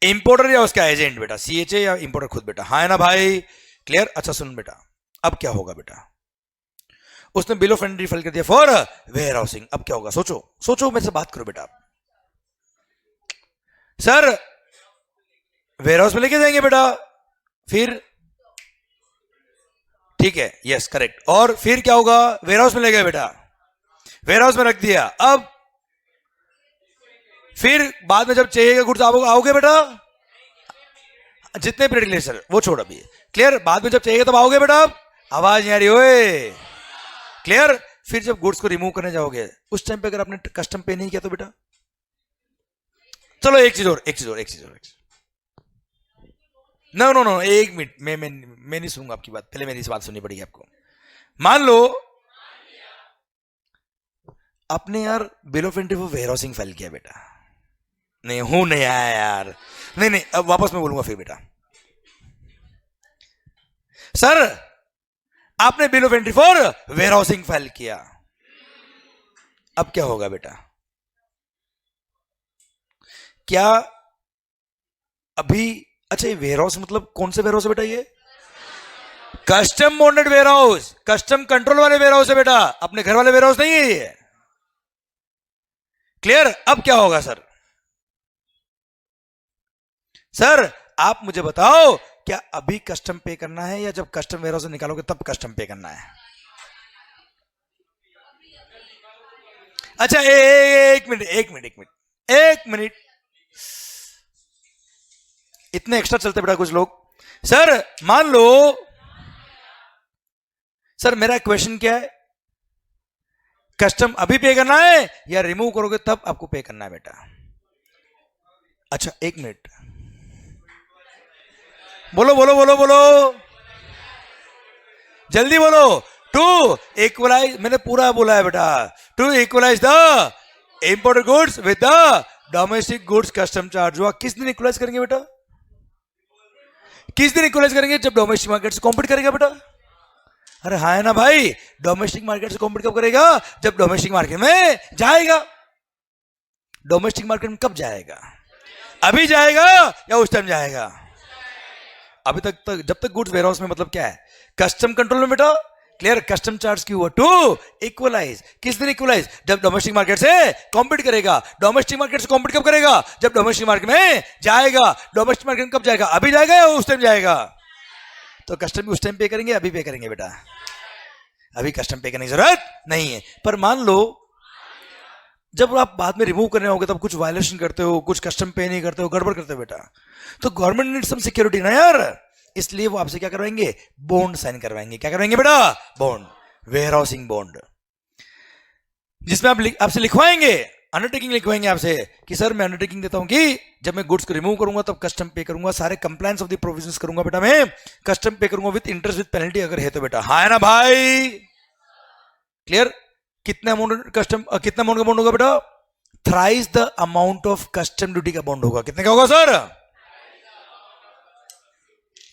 इंपोर्टर या उसका एजेंट बेटा, सीएचए या इंपोर्टर खुद बेटा। हाँ है ना भाई? क्लियर? अच्छा सुन बेटा, अब क्या होगा बेटा? उसने बिल ऑफ एंट्री फाइल कर दिया फॉर वेयर हाउसिंग। अब क्या होगा? सोचो सोचो, मेरे से बात करो बेटा। सर वेयर हाउस में लेके जाएंगे बेटा, फिर ठीक है, यस करेक्ट। और फिर क्या होगा? वेयर हाउस में ले गए बेटा, वेयर हाउस में रख दिया। अब फिर बाद में जब चाहिएगा गुड्स आओगे बेटा, जितने पीरियड ले सर वो छोड़ अभी। क्लियर? बाद में जब चाहिए तब आओगे बेटा। आवाज नहीं आ रही ओए? क्लियर? फिर जब गुड्स को रिमूव करने जाओगे, उस टाइम पे अगर आपने कस्टम पे नहीं किया तो बेटा, चलो एक चीज और। नो नो नो, एक मिनट, मैं नहीं सुनूंगा आपकी बात, पहले मेरी इस बात सुननी पड़ेगी आपको। मान लो आपने यार bill of entry for warehousing file किया बेटा, नहीं हूं नहीं आया यार, नहीं अब वापस मैं बोलूंगा फिर बेटा। सर आपने bill of entry for warehousing file किया, अब क्या होगा बेटा? क्या अभी, अच्छा ये वेयर हाउस मतलब कौन से वेयर हाउस है बेटा? ये custom bonded warehouse, custom control वाले वेयर हाउस है बेटा, अपने घर वाले वेयर हाउस नहीं है ये। क्लियर? अब क्या होगा सर? सर आप मुझे बताओ, क्या अभी कस्टम पे करना है या जब कस्टम वेयर हाउस से निकालोगे तब कस्टम पे करना है? अच्छा एक मिनट, इतने एक्स्ट्रा चलते बेटा कुछ लोग। सर मान लो, सर मेरा क्वेश्चन क्या है? कस्टम अभी पे करना है या रिमूव करोगे तब आपको पे करना है बेटा? अच्छा एक मिनट, बोलो जल्दी बोलो। टू इक्वलाइज, मैंने पूरा बोला है बेटा, to equalise the imported goods with the domestic goods custom charge. हुआ किस दिन इक्वलाइज करेंगे बेटा? किस दिन इक्वलाइज करेंगे? जब डोमेस्टिक मार्केट से कॉम्पीट करेगा बेटा। अरे हाँ है ना भाई? डोमेस्टिक मार्केट से कॉम्पीट कब करेगा? जब डोमेस्टिक मार्केट में जाएगा। डोमेस्टिक मार्केट में कब जाएगा? अभी जाएगा या उस टाइम जाएगा? अभी तक जब तक गुड्स वेयर हाउस में, मतलब क्या है? कस्टम कंट्रोल में बेटा। क्लियर? कस्टम चार्ज की हुआ टू इक्वलाइज। किस दिन इक्वलाइज? जब डोमेस्टिक मार्केट से कॉम्पीट करेगा। डोमेस्टिक मार्केट से कॉम्पीट कब करेगा? जब डोमेस्टिक मार्केट में जाएगा। डोमेस्टिक मार्केट में कब जाएगा? अभी जाएगा या उस टाइम जाएगा? तो कस्टम भी उस टाइम पे करेंगे, अभी पे करेंगे बेटा? अभी कस्टम पे करने की जरूरत नहीं है। पर मान लो जब आप बाद में रिमूव करने होगे तब कुछ वायलेशन करते हो, कुछ कस्टम पे नहीं करते हो, गड़बड़ करते हो बेटा, तो गवर्नमेंट नीड सम सिक्योरिटी ना यार। इसलिए वो आपसे क्या करवाएंगे, बॉन्ड साइन करवाएंगे। क्या करवाएंगे बेटा, बॉन्ड, वेयर हाउसिंग बॉन्ड, जिसमें आपसे लिखवाएंगे, अंडरटेकिंग लिखवाएंगे आपसे कि सर मैं अंडरटेकिंग देता हूं कि जब मैं गुड्स को रिमूव करूंगा तब कस्टम पे करूंगा, सारे कंप्लायंस ऑफ द प्रोविजंस करूंगा बेटा, मैं कस्टम पे करूंगा विद इंटरेस्ट विद पेनल्टी अगर है तो बेटा। हाँ है ना भाई, क्लियर। कितना अमाउंट कस्टम, कितना अमाउंट का बॉन्ड होगा बेटा, thrice the amount of custom duty का बॉन्ड होगा। कितने का होगा सर,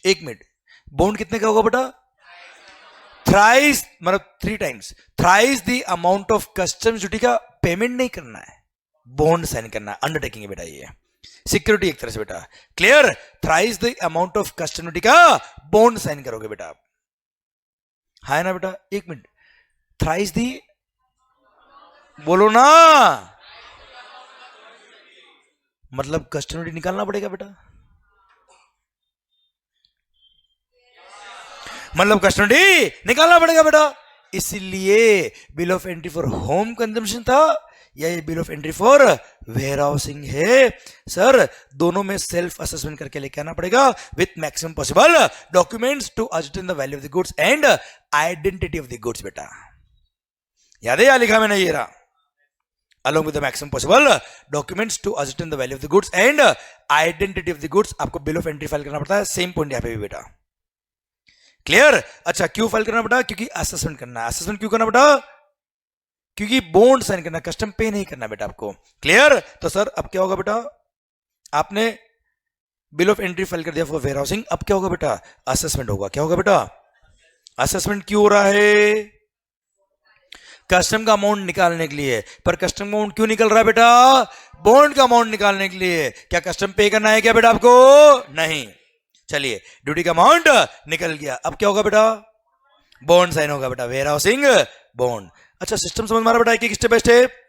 एक मिनट, बॉन्ड कितने का होगा बेटा, थ्राइस मतलब 3 times, thrice the amount of custom duty का पेमेंट नहीं करना है, बॉन्ड साइन करना है, अंडरटेकिंग है बेटा, ये सिक्योरिटी एक तरह से बेटा। Clear, thrice the amount of custom duty का बॉन्ड साइन करोगे बेटा आप। है ना बेटा, एक मिनट, थ्राइस दी बोलो ना, मतलब कस्टम ड्यूटी निकालना पड़ेगा बेटा, मतलब कस्टम ड्यूटी निकालना पड़ेगा बेटा। इसलिए bill of entry for home consumption था या ये bill of entry for warehousing है सर, दोनों में सेल्फ असेसमेंट करके लेके आना पड़ेगा with maximum possible documents to ascertain the value of the goods and identity of the goods बेटा। याद है या लिखा मैंने ये रहा, along with the maximum possible documents to ascertain the value of the goods and identity of the goods। आपको bill of entry file करना पड़ता है, सेम पॉइंट यहां पे भी बेटा। क्लियर, अच्छा क्यों फाइल करना पड़ा, क्योंकि असेसमेंट करना है। असेसमेंट क्यों करना पड़ा, क्योंकि बॉन्ड साइन करना, कस्टम पे नहीं करना बेटा आपको। क्लियर, तो सर अब क्या होगा बेटा, आपने बिल ऑफ एंट्री फाइल कर दिया फॉर वेयर हाउसिंग, अब क्या होगा बेटा, असेसमेंट होगा। क्या होगा बेटा, असेसमेंट क्यों हो रहा है, कस्टम का अमाउंट निकालने के लिए। पर कस्टम का अमाउंट क्यों निकल रहा है बेटा, बॉन्ड का अमाउंट निकालने के लिए। क्या कस्टम पे करना है क्या बेटा आपको, नहीं। चलिए ड्यूटी का अमाउंट निकल गया, अब क्या होगा बेटा, बॉन्ड साइन होगा बेटा, वेयर हाउसिंग बॉन्ड। अच्छा सिस्टम समझ मारा बेटा, एक स्टेप बाय स्टेप।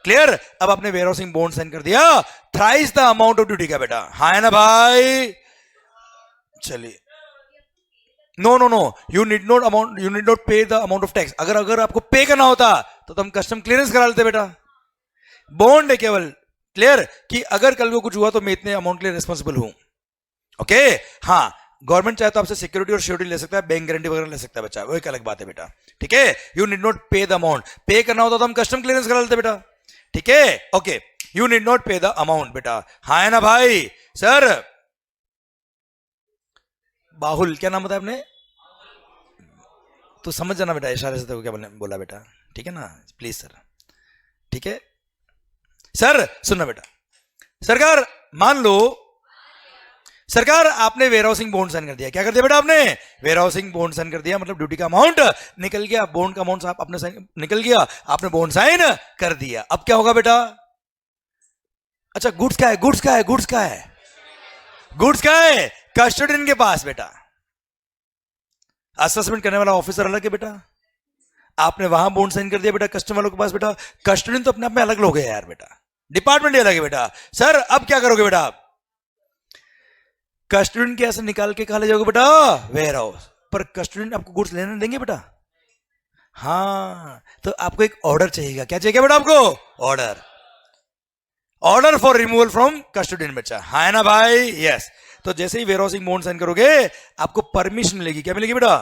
क्लियर, अब आपने वेयर हाउसिंग बॉन्ड साइन कर दिया, thrice the amount of duty का बेटा। हाँ है ना भाई, चलिए no no no, you need not pay the amount of tax. अगर आपको पे करना होता तो हम कस्टम क्लियरेंस करा लेते बेटा, बॉन्ड है केवल। क्लियर, कि अगर कल को कुछ हुआ तो मैं इतने अमाउंट के लिए रिस्पॉन्सिबल हूं। ओके, हाँ गवर्नमेंट चाहे तो आपसे सिक्योरिटी और श्योरिटी ले सकता है, बैंक गारंटी वगैरह ले सकता है बच्चा, वो एक अलग बात है बेटा। ठीक है, you need not pay the amount, पे करना होता तो हम कस्टम क्लियरेंस करा लेते बेटा। ठीक है, okay, you need not pay the amount बेटा। हाँ है ना भाई, सर बाहुल क्या नाम बताया आपने, तो समझ जाना बेटा, इशारे से तो क्या बोला बेटा, ठीक है ना, प्लीज सर। ठीक है सर, सुनना बेटा, सरकार मान लो, सरकार आपने वेयर हाउसिंग बॉन्ड साइन कर दिया। क्या कर दिया बेटा आपने, वेयर हाउसिंग बॉन्ड साइन कर दिया, मतलब ड्यूटी का अमाउंट निकल गया, बॉन्ड का अमाउंट आप अपने निकल गया, आपने बॉन्ड साइन कर दिया। अब क्या होगा बेटा, अच्छा गुड्स क्या है, गुड्स क्या है, गुड्स क्या है, गुड्स क्या है, कस्टोडियन के पास बेटा। असेसमेंट करने वाला ऑफिसर अलग है बेटा, आपने वहां बॉन्ड साइन कर दिया बेटा कस्टम वालों के पास बेटा। कस्टोडियन तो अपने आप में अलग लोग हैं यार बेटा, डिपार्टमेंट ही अलग है बेटा। सर अब क्या करोगे बेटा आप, कस्टोडियन के ऐसे निकाल के कहा ले जाओगे बेटा वेयर हाउस, पर कस्टोडियन आपको गुड्स लेने देंगे बेटा। हाँ तो आपको एक ऑर्डर चाहिएगा, क्या चाहिए बेटा आपको, order, order for removal from custodian बच्चा। हाँ है ना भाई, यस। तो जैसे ही वेयर हाउसिंग बॉन्ड साइन करोगे आपको परमिशन मिलेगी। क्या मिलेगी बेटा,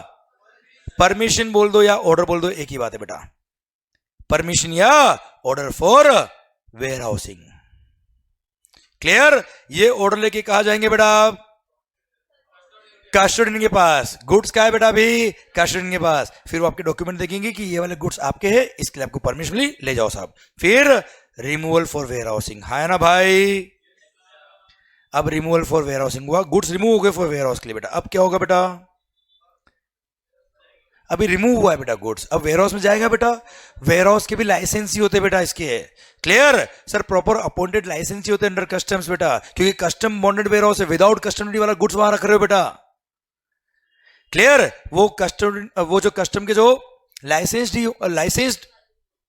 परमिशन बोल दो या ऑर्डर बोल दो, एक ही बात है बेटा, परमिशन या order for warehousing. Clear, ये ऑर्डर लेके कहा जाएंगे बेटा, कस्टोडियन के पास। गुड्स का है बेटा अभी कस्टोडियन के पास, फिर वो आपके डॉक्यूमेंट देखेंगे कि ये वाले गुड्स आपके हैं, इसके लिए आपको परमिशन मिली, ले जाओ साहब। फिर रिमूवल फॉर वेयर हाउसिंग। है ना भाई, अब रिमूवल फॉर वेयर हाउसिंग हुआ, गुड्स रिमूव हो गए फॉर वेयर हाउस के लिए बेटा। अब क्या होगा बेटा, अभी रिमूव हुआ है बेटा गुड्स, अब वेयर हाउस में जाएगा बेटा। वेयर हाउस के भी लाइसेंस ही होते बेटा इसके। Clear sir, proper appointed licence ही होते अंडर कस्टम्स बेटा, क्योंकि कस्टम बॉन्डेड वेयर हाउस है, विदाउट कस्टम ड्यूटी वाला गुड्स वहां रख रहे हो बेटा। क्लियर, वो कस्टम, वो जो कस्टम के जो लाइसेंस्ड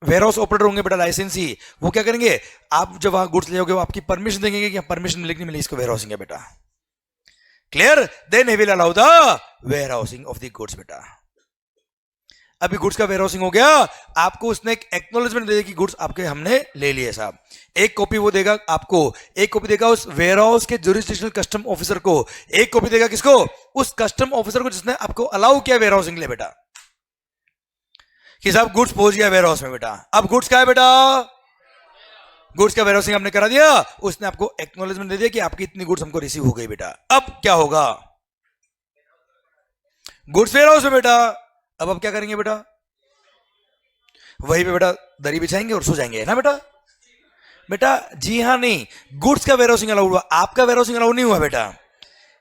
वेयर हाउस ऑपरेटर होंगे बेटा, लाइसेंस ही, वो क्या करेंगे, आप जब वहां गुड्स ले जाओगे वो आपकी परमिशन देंगे कि परमिशन मिलेगी नहीं मिली इसको वेयर हाउसिंग है बेटा। Clear, then he will allow the warehousing of the goods बेटा। अभी गुड्स का वेयरहाउसिंग हो गया, आपको उसने एक एक्नॉलेजमेंट दे दिया कि गुड्स आपके हमने ले लिए साहब। एक कॉपी वो देगा आपको, एक कॉपी देगा उस वेयरहाउस के जुरिस्डिक्शनल कस्टम ऑफिसर को, एक कॉपी देगा किसको? उस कस्टम ऑफिसर को जिसने आपको अलाउ किया वेयरहाउसिंग के लिए बेटा, कि साहब गुड्स पहुंच गया वेयरहाउस में बेटा। अब गुड्स का है बेटा, गुड्स का वेयरहाउसिंग आपने करा दिया, उसने आपको एक्नॉलेजमेंट दे दिया कि आपकी इतनी गुड्स हमको रिसीव हो गई बेटा। अब क्या होगा? गुड्स वेयरहाउस में बेटा, अब आप क्या करेंगे बेटा? वहीं पे बेटा दरी बिछाएंगे और सो जाएंगे, है ना बेटा? बेटा जी हाँ, नहीं, गुड्स का वेयरहाउसिंग अलाउड हुआ, आपका वेयरहाउसिंग अलाउड नहीं हुआ बेटा।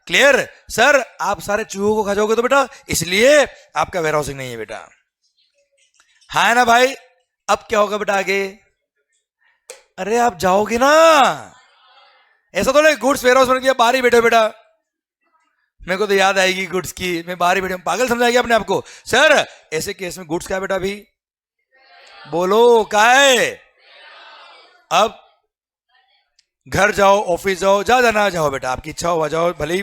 क्लियर? सर आप सारे चूहों को खा जाओगे तो बेटा इसलिए आपका वेयरहाउसिंग नहीं है बेटा। हाँ है ना भाई? अब क्या होगा बेटा आगे? अरे आप जाओगे ना, ऐसा तो नहीं गुड्स वेयरहाउस बन गया बाहर ही बैठो बेटा, मेरे को तो याद आएगी गुड्स की, मैं बाहर ही बैठा, पागल समझाएगी अपने आपको। सर ऐसे केस में गुड्स क्या है बेटा? अभी बोलो क्या है? अब घर जाओ, ऑफिस जाओ, जा जाना जाओ बेटा, आपकी इच्छा हो जाओ भले।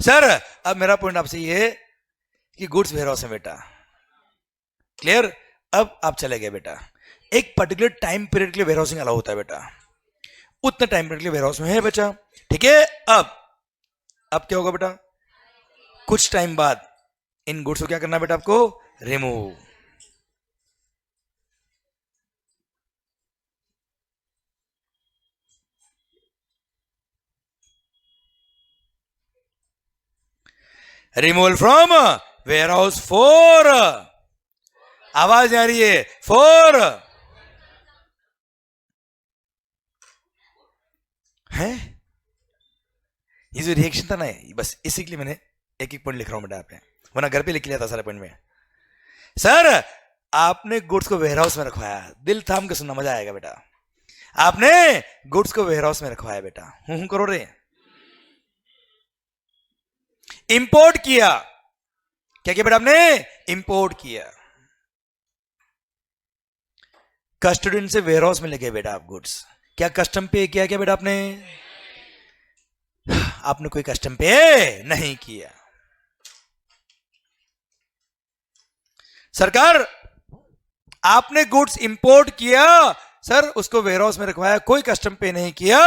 सर अब मेरा पॉइंट आपसे ये है कि गुड्स वेयरहाउस है बेटा। क्लियर? अब आप चले गए बेटा, एक पर्टिकुलर टाइम पीरियड के लिए वेयरहाउसिंग अलाउ होता है बेटा, उतना टाइम पीरियड के लिए वेयरहाउस में है बच्चा, ठीक है? अब क्या होगा बेटा? कुछ टाइम बाद इन गुड्स को क्या करना बेटा? आपको remove. Removal from warehouse for, आवाज आ रही है, फॉर है, ये जो रिएक्शन था ना, बस इसी के लिए मैंने एक एक पॉइंट लिख रहा हूं बेटा, आपने वरना घर पे लिख लिया था सारे पॉइंट में। सर आपने गुड्स को वेयरहाउस में रखवाया, दिल थाम के सुनना, मजा आएगा बेटा। आपने गुड्स को वेयरहाउस में रखवाया बेटा, हूं करो रे। इंपोर्ट किया, क्या किया बेटा? आपने इंपोर्ट किया, कस्टोडियन से वेयरहाउस में लेके बेटा आप गुड्स, क्या कस्टम पे किया क्या बेटा आपने? आपने कोई कस्टम पे नहीं किया। सरकार आपने गुड्स इंपोर्ट किया, सर उसको वेयरहाउस में रखवाया, कोई कस्टम पे नहीं किया,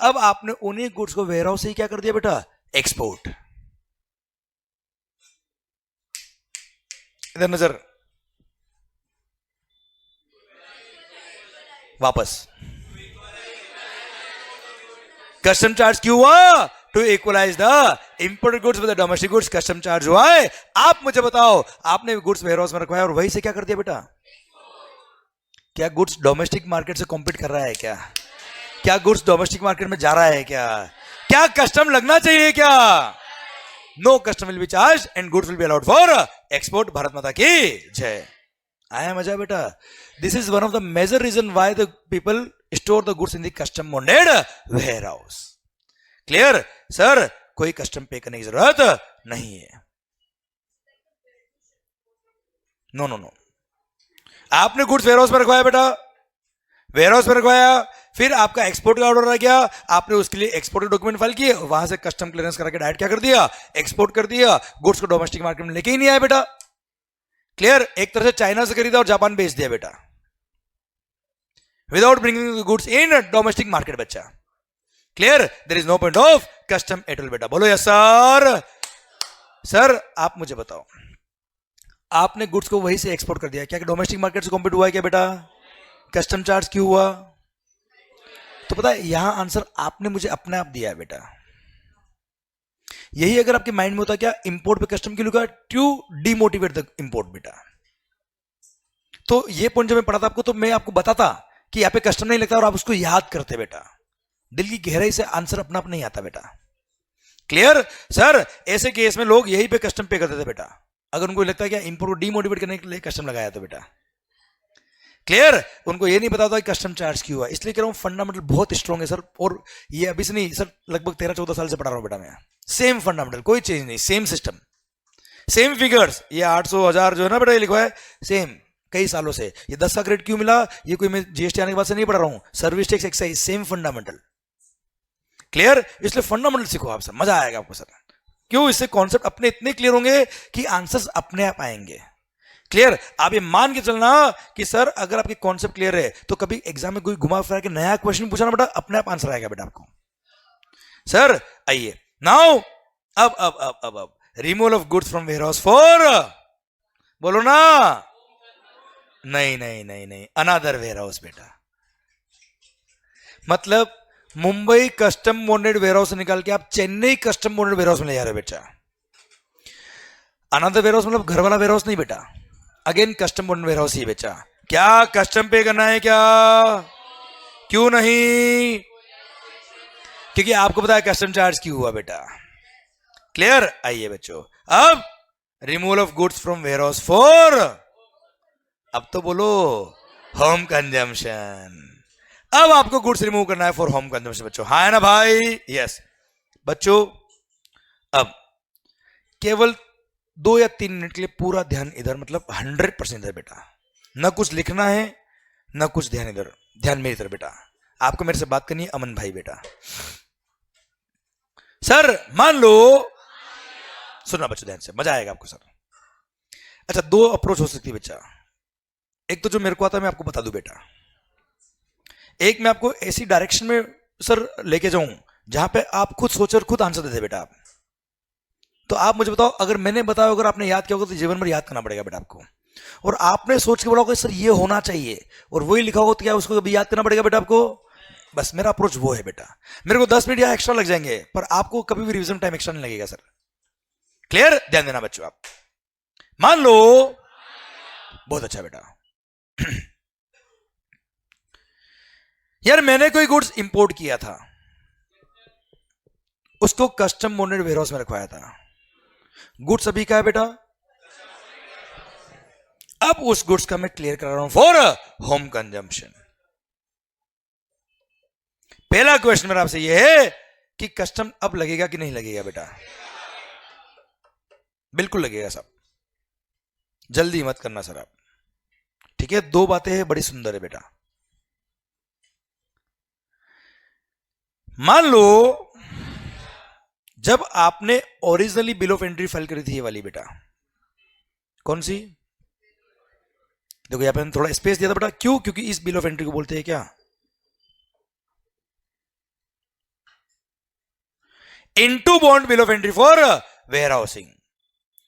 अब आपने उन्हीं गुड्स को वेयरहाउस से ही क्या कर दिया बेटा? एक्सपोर्ट। इधर नजर, वापस कस्टम चार्ज क्यों हुआ? To equalise the imported goods with the domestic goods, custom charge हुआ है। आप मुझे बताओ, आपने गुड्स वेयरहाउस में रखवाया और वहीं से क्या कर दिया बेटा? क्या गुड्स डोमेस्टिक मार्केट से कॉम्पीट कर रहा है क्या? क्या गुड्स डोमेस्टिक मार्केट में जा रहा है क्या? क्या कस्टम लगना चाहिए क्या? No custom will be charge and goods will be allowed for export. Bharat माता की जय। आया मजा बेटा? This is one of the major reason why the people store the goods in the custom bonded warehouse. Clear? Sir कोई custom पे करने की जरूरत नहीं है। नो नो नो, आपने गुड्स वेयरहाउस में रखवाया बेटा, वेयरहाउस में रखवाया, फिर आपका एक्सपोर्ट का ऑर्डर आ गया, आपने उसके लिए एक्सपोर्ट के डॉक्यूमेंट फाइल किए, वहां से कस्टम क्लियरेंस करा के डायरेक्ट क्या कर दिया? एक्सपोर्ट कर दिया। गुड्स को डोमेस्टिक मार्केट में लेके ही नहीं आया बेटा। क्लियर? एक तरह से चाइना से खरीदा और जापान बेच दिया बेटा, without bringing goods in domestic market बच्चा। Clear? There is no point of custom at all बेटा। बोलो यस सर। सर आप मुझे बताओ, आपने गुड्स को वहीं से एक्सपोर्ट कर दिया, क्या डोमेस्टिक मार्केट से कॉम्पीट हुआ है क्या बेटा? कस्टम चार्ज क्यों हुआ? तो पता है यहां आंसर आपने मुझे अपने आप दिया है बेटा। यही अगर आपके माइंड में होता क्या इंपोर्ट पे कस्टम क्यों लिखा? टू डिमोटिवेट द इंपोर्ट बेटा। तो ये पॉइंट जब मैं पढ़ा था आपको, तो मैं आपको बताता कि यहाँ पे कस्टम नहीं लगता और आप उसको याद करते बेटा। दिल की गहराई से आंसर अपना आप नहीं आता बेटा। क्लियर? सर ऐसे केस में लोग यही पे कस्टम पे करते थे बेटा, अगर उनको लगता है कि इंपोर्ट को डिमोटिवेट करने के लिए कस्टम लगाया तो बेटा। क्लियर? उनको ये नहीं पता होता कि कस्टम चार्ज क्यों हुआ। इसलिए कह रहा हूं फंडामेंटल बहुत स्ट्रॉन्ग है सर, और ये अभी से नहीं सर, लगभग 13-14 साल से पढ़ा रहा हूं बेटा मैं। सेम फंडामेंटल, कोई चेंज नहीं, सेम सिस्टम, सेम फिगर्स। ये 800 1000 जो है ना बेटा ये लिखा है सेम कई सालों से। ये 10 का ग्रेड क्यों मिला? ये कोई मैं जीएसटी आने के बाद से नहीं पढ़ रहा हूं, service tax excise, same fundamental. Clear? इसलिए फंडामेंटल सीखो आप सर, मजा आएगा आपको सर। क्यों? इससे कॉन्सेप्ट अपने इतने क्लियर होंगे कि आंसर्स अपने आप आएंगे। क्लियर? आप ये मान के चलना कि सर अगर आपके कॉन्सेप्ट क्लियर है तो कभी एग्जाम में कोई घुमा फिरा के नया क्वेश्चन पूछा ना बेटा, अपने आप आंसर आएगा बेटा आपको। सर आइए नाउ, अब removal of goods from warehouse for, बोलो ना, नहीं नहीं नहीं नहीं, अनदर वेयर हाउस बेटा। मतलब Mumbai custom bonded warehouse से निकाल के आप Chennai custom bonded warehouse में ले जा रहे हो बेटा। अनदर वेयर हाउस मतलब घर वाला वेयर हाउस नहीं बेटा, again custom bonded warehouse ही बेटा। क्या कस्टम पे करना है क्या? क्यों नहीं? क्योंकि आपको पता है कस्टम चार्ज क्यों हुआ बेटा। क्लियर? आइए बच्चों, अब removal of goods from warehouse for, अब तो बोलो होम कंजम्पशन। अब आपको गुड्स रिमूव करना है फॉर होम कंजम्पशन बच्चों, हाँ है ना भाई? यस बच्चों, अब केवल 2 या 3 मिनट के लिए पूरा ध्यान इधर, मतलब 100% इधर बेटा, ना कुछ लिखना है ना कुछ ध्यान इधर, ध्यान मेरी तरफ बेटा। आपको मेरे से बात करनी है अमन भाई बेटा। सर मान लो, सुनना बच्चों ध्यान से, मजा आएगा आपको सर। अच्छा, 2 अप्रोच हो सकती है बच्चा। एक तो जो मेरे को आता है मैं आपको बता दूं बेटा, एक मैं आपको ऐसी डायरेक्शन में सर लेके जाऊं जहां पे आप खुद सोचकर खुद आंसर देते बेटा आप। तो आप मुझे बताओ, अगर मैंने बताया अगर आपने याद किया होगा तो जीवन भर याद करना पड़ेगा बेटा आपको। और आपने सोच के बोला होगा सर ये होना चाहिए और वही लिखा होगा तो क्या उसको कभी याद करना पड़ेगा बेटा आपको? बस मेरा अप्रोच वो है बेटा। मेरे को 10 मिनट या एक्स्ट्रा लग जाएंगे पर आपको कभी भी रिवीजन टाइम एक्स्ट्रा नहीं लगेगा सर। क्लियर? ध्यान देना बच्चों आप। मान लो, बहुत अच्छा बेटा, यार मैंने कोई गुड्स इंपोर्ट किया था, उसको कस्टम बॉन्डेड वेयर हाउस में रखवाया था। गुड्स अभी क्या है बेटा? अब उस गुड्स का मैं क्लियर कर रहा हूं फॉर होम कंजम्पशन। पहला क्वेश्चन मेरा आपसे यह है कि कस्टम अब लगेगा कि नहीं लगेगा बेटा? बिल्कुल लगेगा साहब, जल्दी मत करना सर आप, ठीक है? 2 बातें हैं बड़ी सुंदर है बेटा। मान लो जब आपने originally bill of entry file करी थी, ये वाली बेटा, कौन सी? देखो यहां पे हम थोड़ा स्पेस दिया था बेटा, क्यों? क्योंकि इस बिल ऑफ एंट्री को बोलते हैं क्या? Into bond bill of entry for warehousing.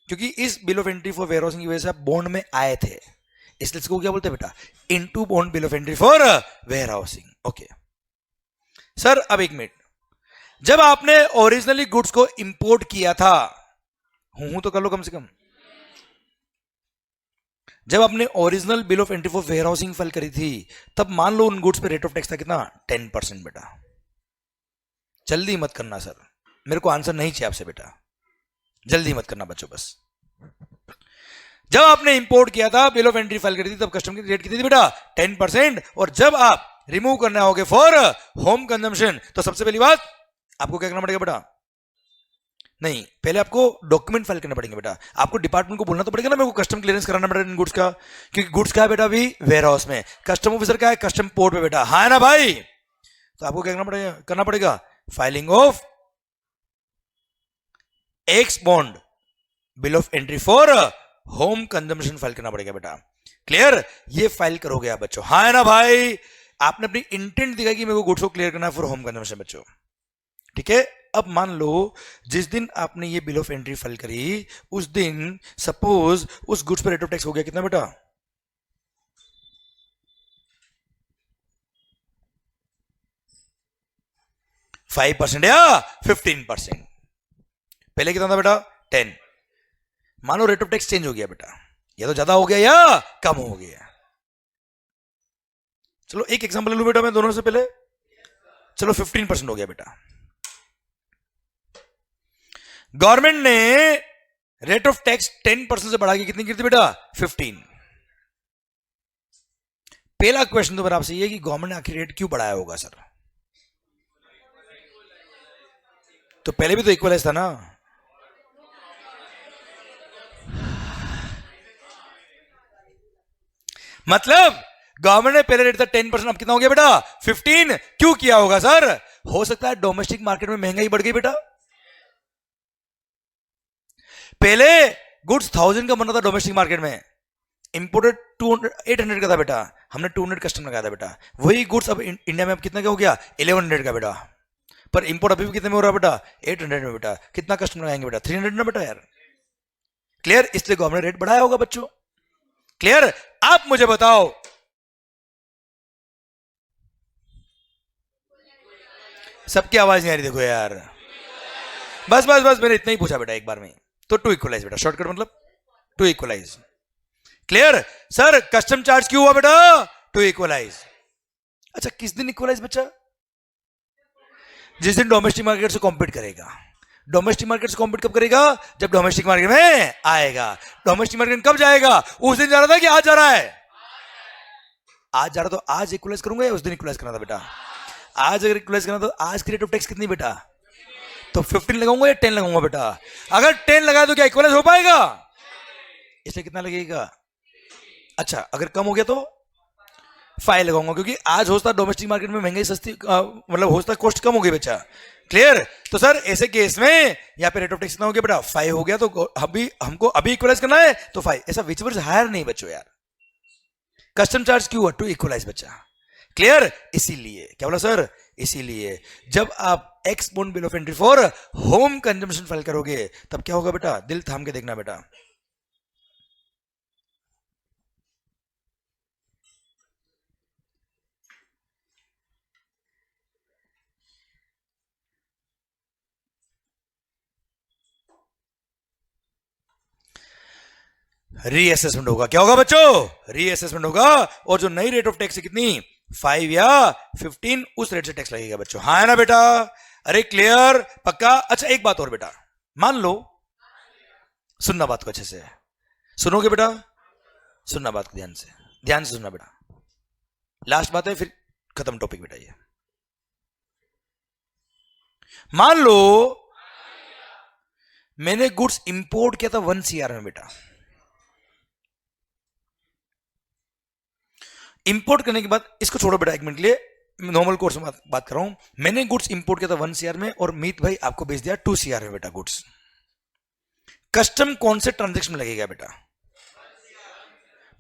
क्योंकि इस bill of entry for warehousing की वजह से आप बॉन्ड में आए थे, इसलिए इसको क्या बोलते हैं बेटा? Into bond bill of entry for warehousing. Okay sir, अब एक मिनट, जब आपने ओरिजिनली गुड्स को इंपोर्ट किया था, हूं तो कर लो कम से कम, जब आपने original bill of entry for warehousing file करी थी, तब मान लो उन गुड्स पे रेट ऑफ टैक्स था कितना? 10% बेटा। जल्दी मत करना सर, मेरे को आंसर नहीं चाहिए आपसे बेटा, जल्दी मत करना बच्चों बस। जब आपने इंपोर्ट किया था, बिल ऑफ एंट्री फाइल करी थी, तब कस्टम की रेट कितनी थी बेटा? 10%। और जब आप रिमूव करना होगे फॉर होम कंजम्पशन, तो सबसे पहली बात आपको क्या करना पड़ेगा बेटा? नहीं, पहले आपको डॉक्यूमेंट फाइल करना पड़ेंगे बेटा। आपको डिपार्टमेंट को बोलना तो पड़ेगा ना, मेरे को कस्टम क्लियरेंस कराना पड़ेगा इन गुड्स का, क्योंकि गुड्स क्या है बेटा अभी? वेयर हाउस में। कस्टम ऑफिसर क्या है? कस्टम पोर्ट पे बेटा, हाँ है ना भाई? तो आपको क्या करना पड़ेगा? Filing of x bond bill of entry for home consumption file करना पड़ेगा बेटा। क्लियर? ये फाइल करोगे आप बच्चों, हाँ है ना भाई? आपने अपनी इंटेंट दिखाई कि मेरे को गुड्स को क्लियर करना है फॉर होम कंजम्पशन बच्चों, ठीक है? अब मान लो जिस दिन आपने ये बिल ऑफ एंट्री फाइल करी, उस दिन सपोज उस गुड्स पर रेट ऑफ टैक्स हो गया कितना बेटा? 5% या 15%? पहले कितना था बेटा? 10। मानो रेट ऑफ टैक्स चेंज हो गया बेटा, या तो ज्यादा हो गया या कम हो गया। चलो एक एग्जांपल ले लूं बेटा मैं दोनों से पहले। चलो 15% हो गया बेटा। गवर्नमेंट ने रेट ऑफ टैक्स 10% से बढ़ा के कितनी गिरती बेटा? 15। पहला क्वेश्चन तो मेरा आपसे ये कि गवर्नमेंट ने आखिर रेट क्यों बढ़ाया होगा सर? तो पहले भी तो इक्वलाइज था ना। मतलब गवर्नमेंट ने पहले रेट था 10%, अब कितना हो गया बेटा? 15। क्यों किया होगा सर? हो सकता है डोमेस्टिक मार्केट में महंगाई बढ़ गई बेटा। पहले गुड्स 1000 का बनना था डोमेस्टिक मार्केट में, इंपोर्टेड 200 800 का था बेटा, हमने 200 कस्टम लगाया था बेटा। वही गुड्स अब इंडिया में अब कितना का हो गया 1100 का बेटा, पर इंपोर्ट अभी भी कितने में हो रहा है बेटा 800 में बेटा। कितना कस्टम लगाएंगे बेटा 300 ना बेटा यार। क्लियर? इसलिए गवर्नमेंट रेट बढ़ाया होगा बच्चों। क्लियर? आप मुझे बताओ सबकी आवाज नहीं आ रही, देखो यार। बस बस बस मैंने इतना ही पूछा बेटा एक बार में। तो टू इक्वलाइज बेटा, शॉर्टकट मतलब to equalize. Clear? Sir custom charge क्यों हुआ बेटा? To equalize. अच्छा किस दिन इक्वलाइज बच्चा? जिस दिन डोमेस्टिक मार्केट से कॉम्पीट करेगा। डोमेस्टिक मार्केट से कॉम्पीट कब करेगा? जब डोमेस्टिक मार्केट में आएगा। डोमेस्टिक मार्केट कब जाएगा? उस दिन जा रहा था कि आज जा रहा है? आज जा रहा, तो आज इक्वलाइज करूंगा या उस दिन इक्वलाइज करना था बेटा? आज अगर इक्वलाइज करना तो आज की रेट ऑफ टैक्स कितनी बेटा? तो 15 लगाऊंगा या 10 लगाऊंगा बेटा? अगर 10 लगाए तो क्या इक्वलाइज हो पाएगा? इसलिए कितना लगेगा? अच्छा अगर कम हो गया तो 5 लगाऊंगा, क्योंकि आज होता डोमेस्टिक मार्केट में महंगाई सस्ती, मतलब होता कॉस्ट कम हो गई बच्चा। क्लियर? तो सर ऐसे केस में यहाँ पे रेट ऑफ टैक्स कितना हो गया बेटा? 5 हो गया। तो अभी हमको अभी इक्वलाइज करना है तो 5, ऐसा विच वर्स हायर नहीं बच्चों यार। कस्टम चार्ज क्यों हुआ? टू इक्वलाइज बच्चा। क्लियर? इसीलिए क्या बोला सर? इसीलिए जब आप export bill of entry for home consumption file करोगे तब क्या होगा बेटा? दिल थाम के देखना बेटा। रीअसेसमेंट होगा। क्या होगा बच्चों? रीअसेसमेंट होगा। और जो नई रेट ऑफ टैक्स है कितनी 5 या 15, उस रेट से टैक्स लगेगा बच्चों। हाँ है ना बेटा? अरे क्लियर? पक्का? अच्छा एक बात और बेटा, मान लो, सुनना बात को अच्छे से, सुनोगे बेटा? सुनना बात को ध्यान से, ध्यान से सुनना बेटा। लास्ट बात है फिर खत्म टॉपिक बेटा। ये मान लो मैंने गुड्स इंपोर्ट किया था 1 CR में बेटा। इंपोर्ट करने के बाद, इसको छोड़ो बेटा एक मिनट के लिए, नॉर्मल कोर्स में बात कर रहा हूं। मैंने गुड्स इंपोर्ट किया था 1 CR में और मीत भाई आपको बेच दिया 2 CR में बेटा गुड्स। कस्टम कौन से ट्रांजेक्शन में लगेगा बेटा?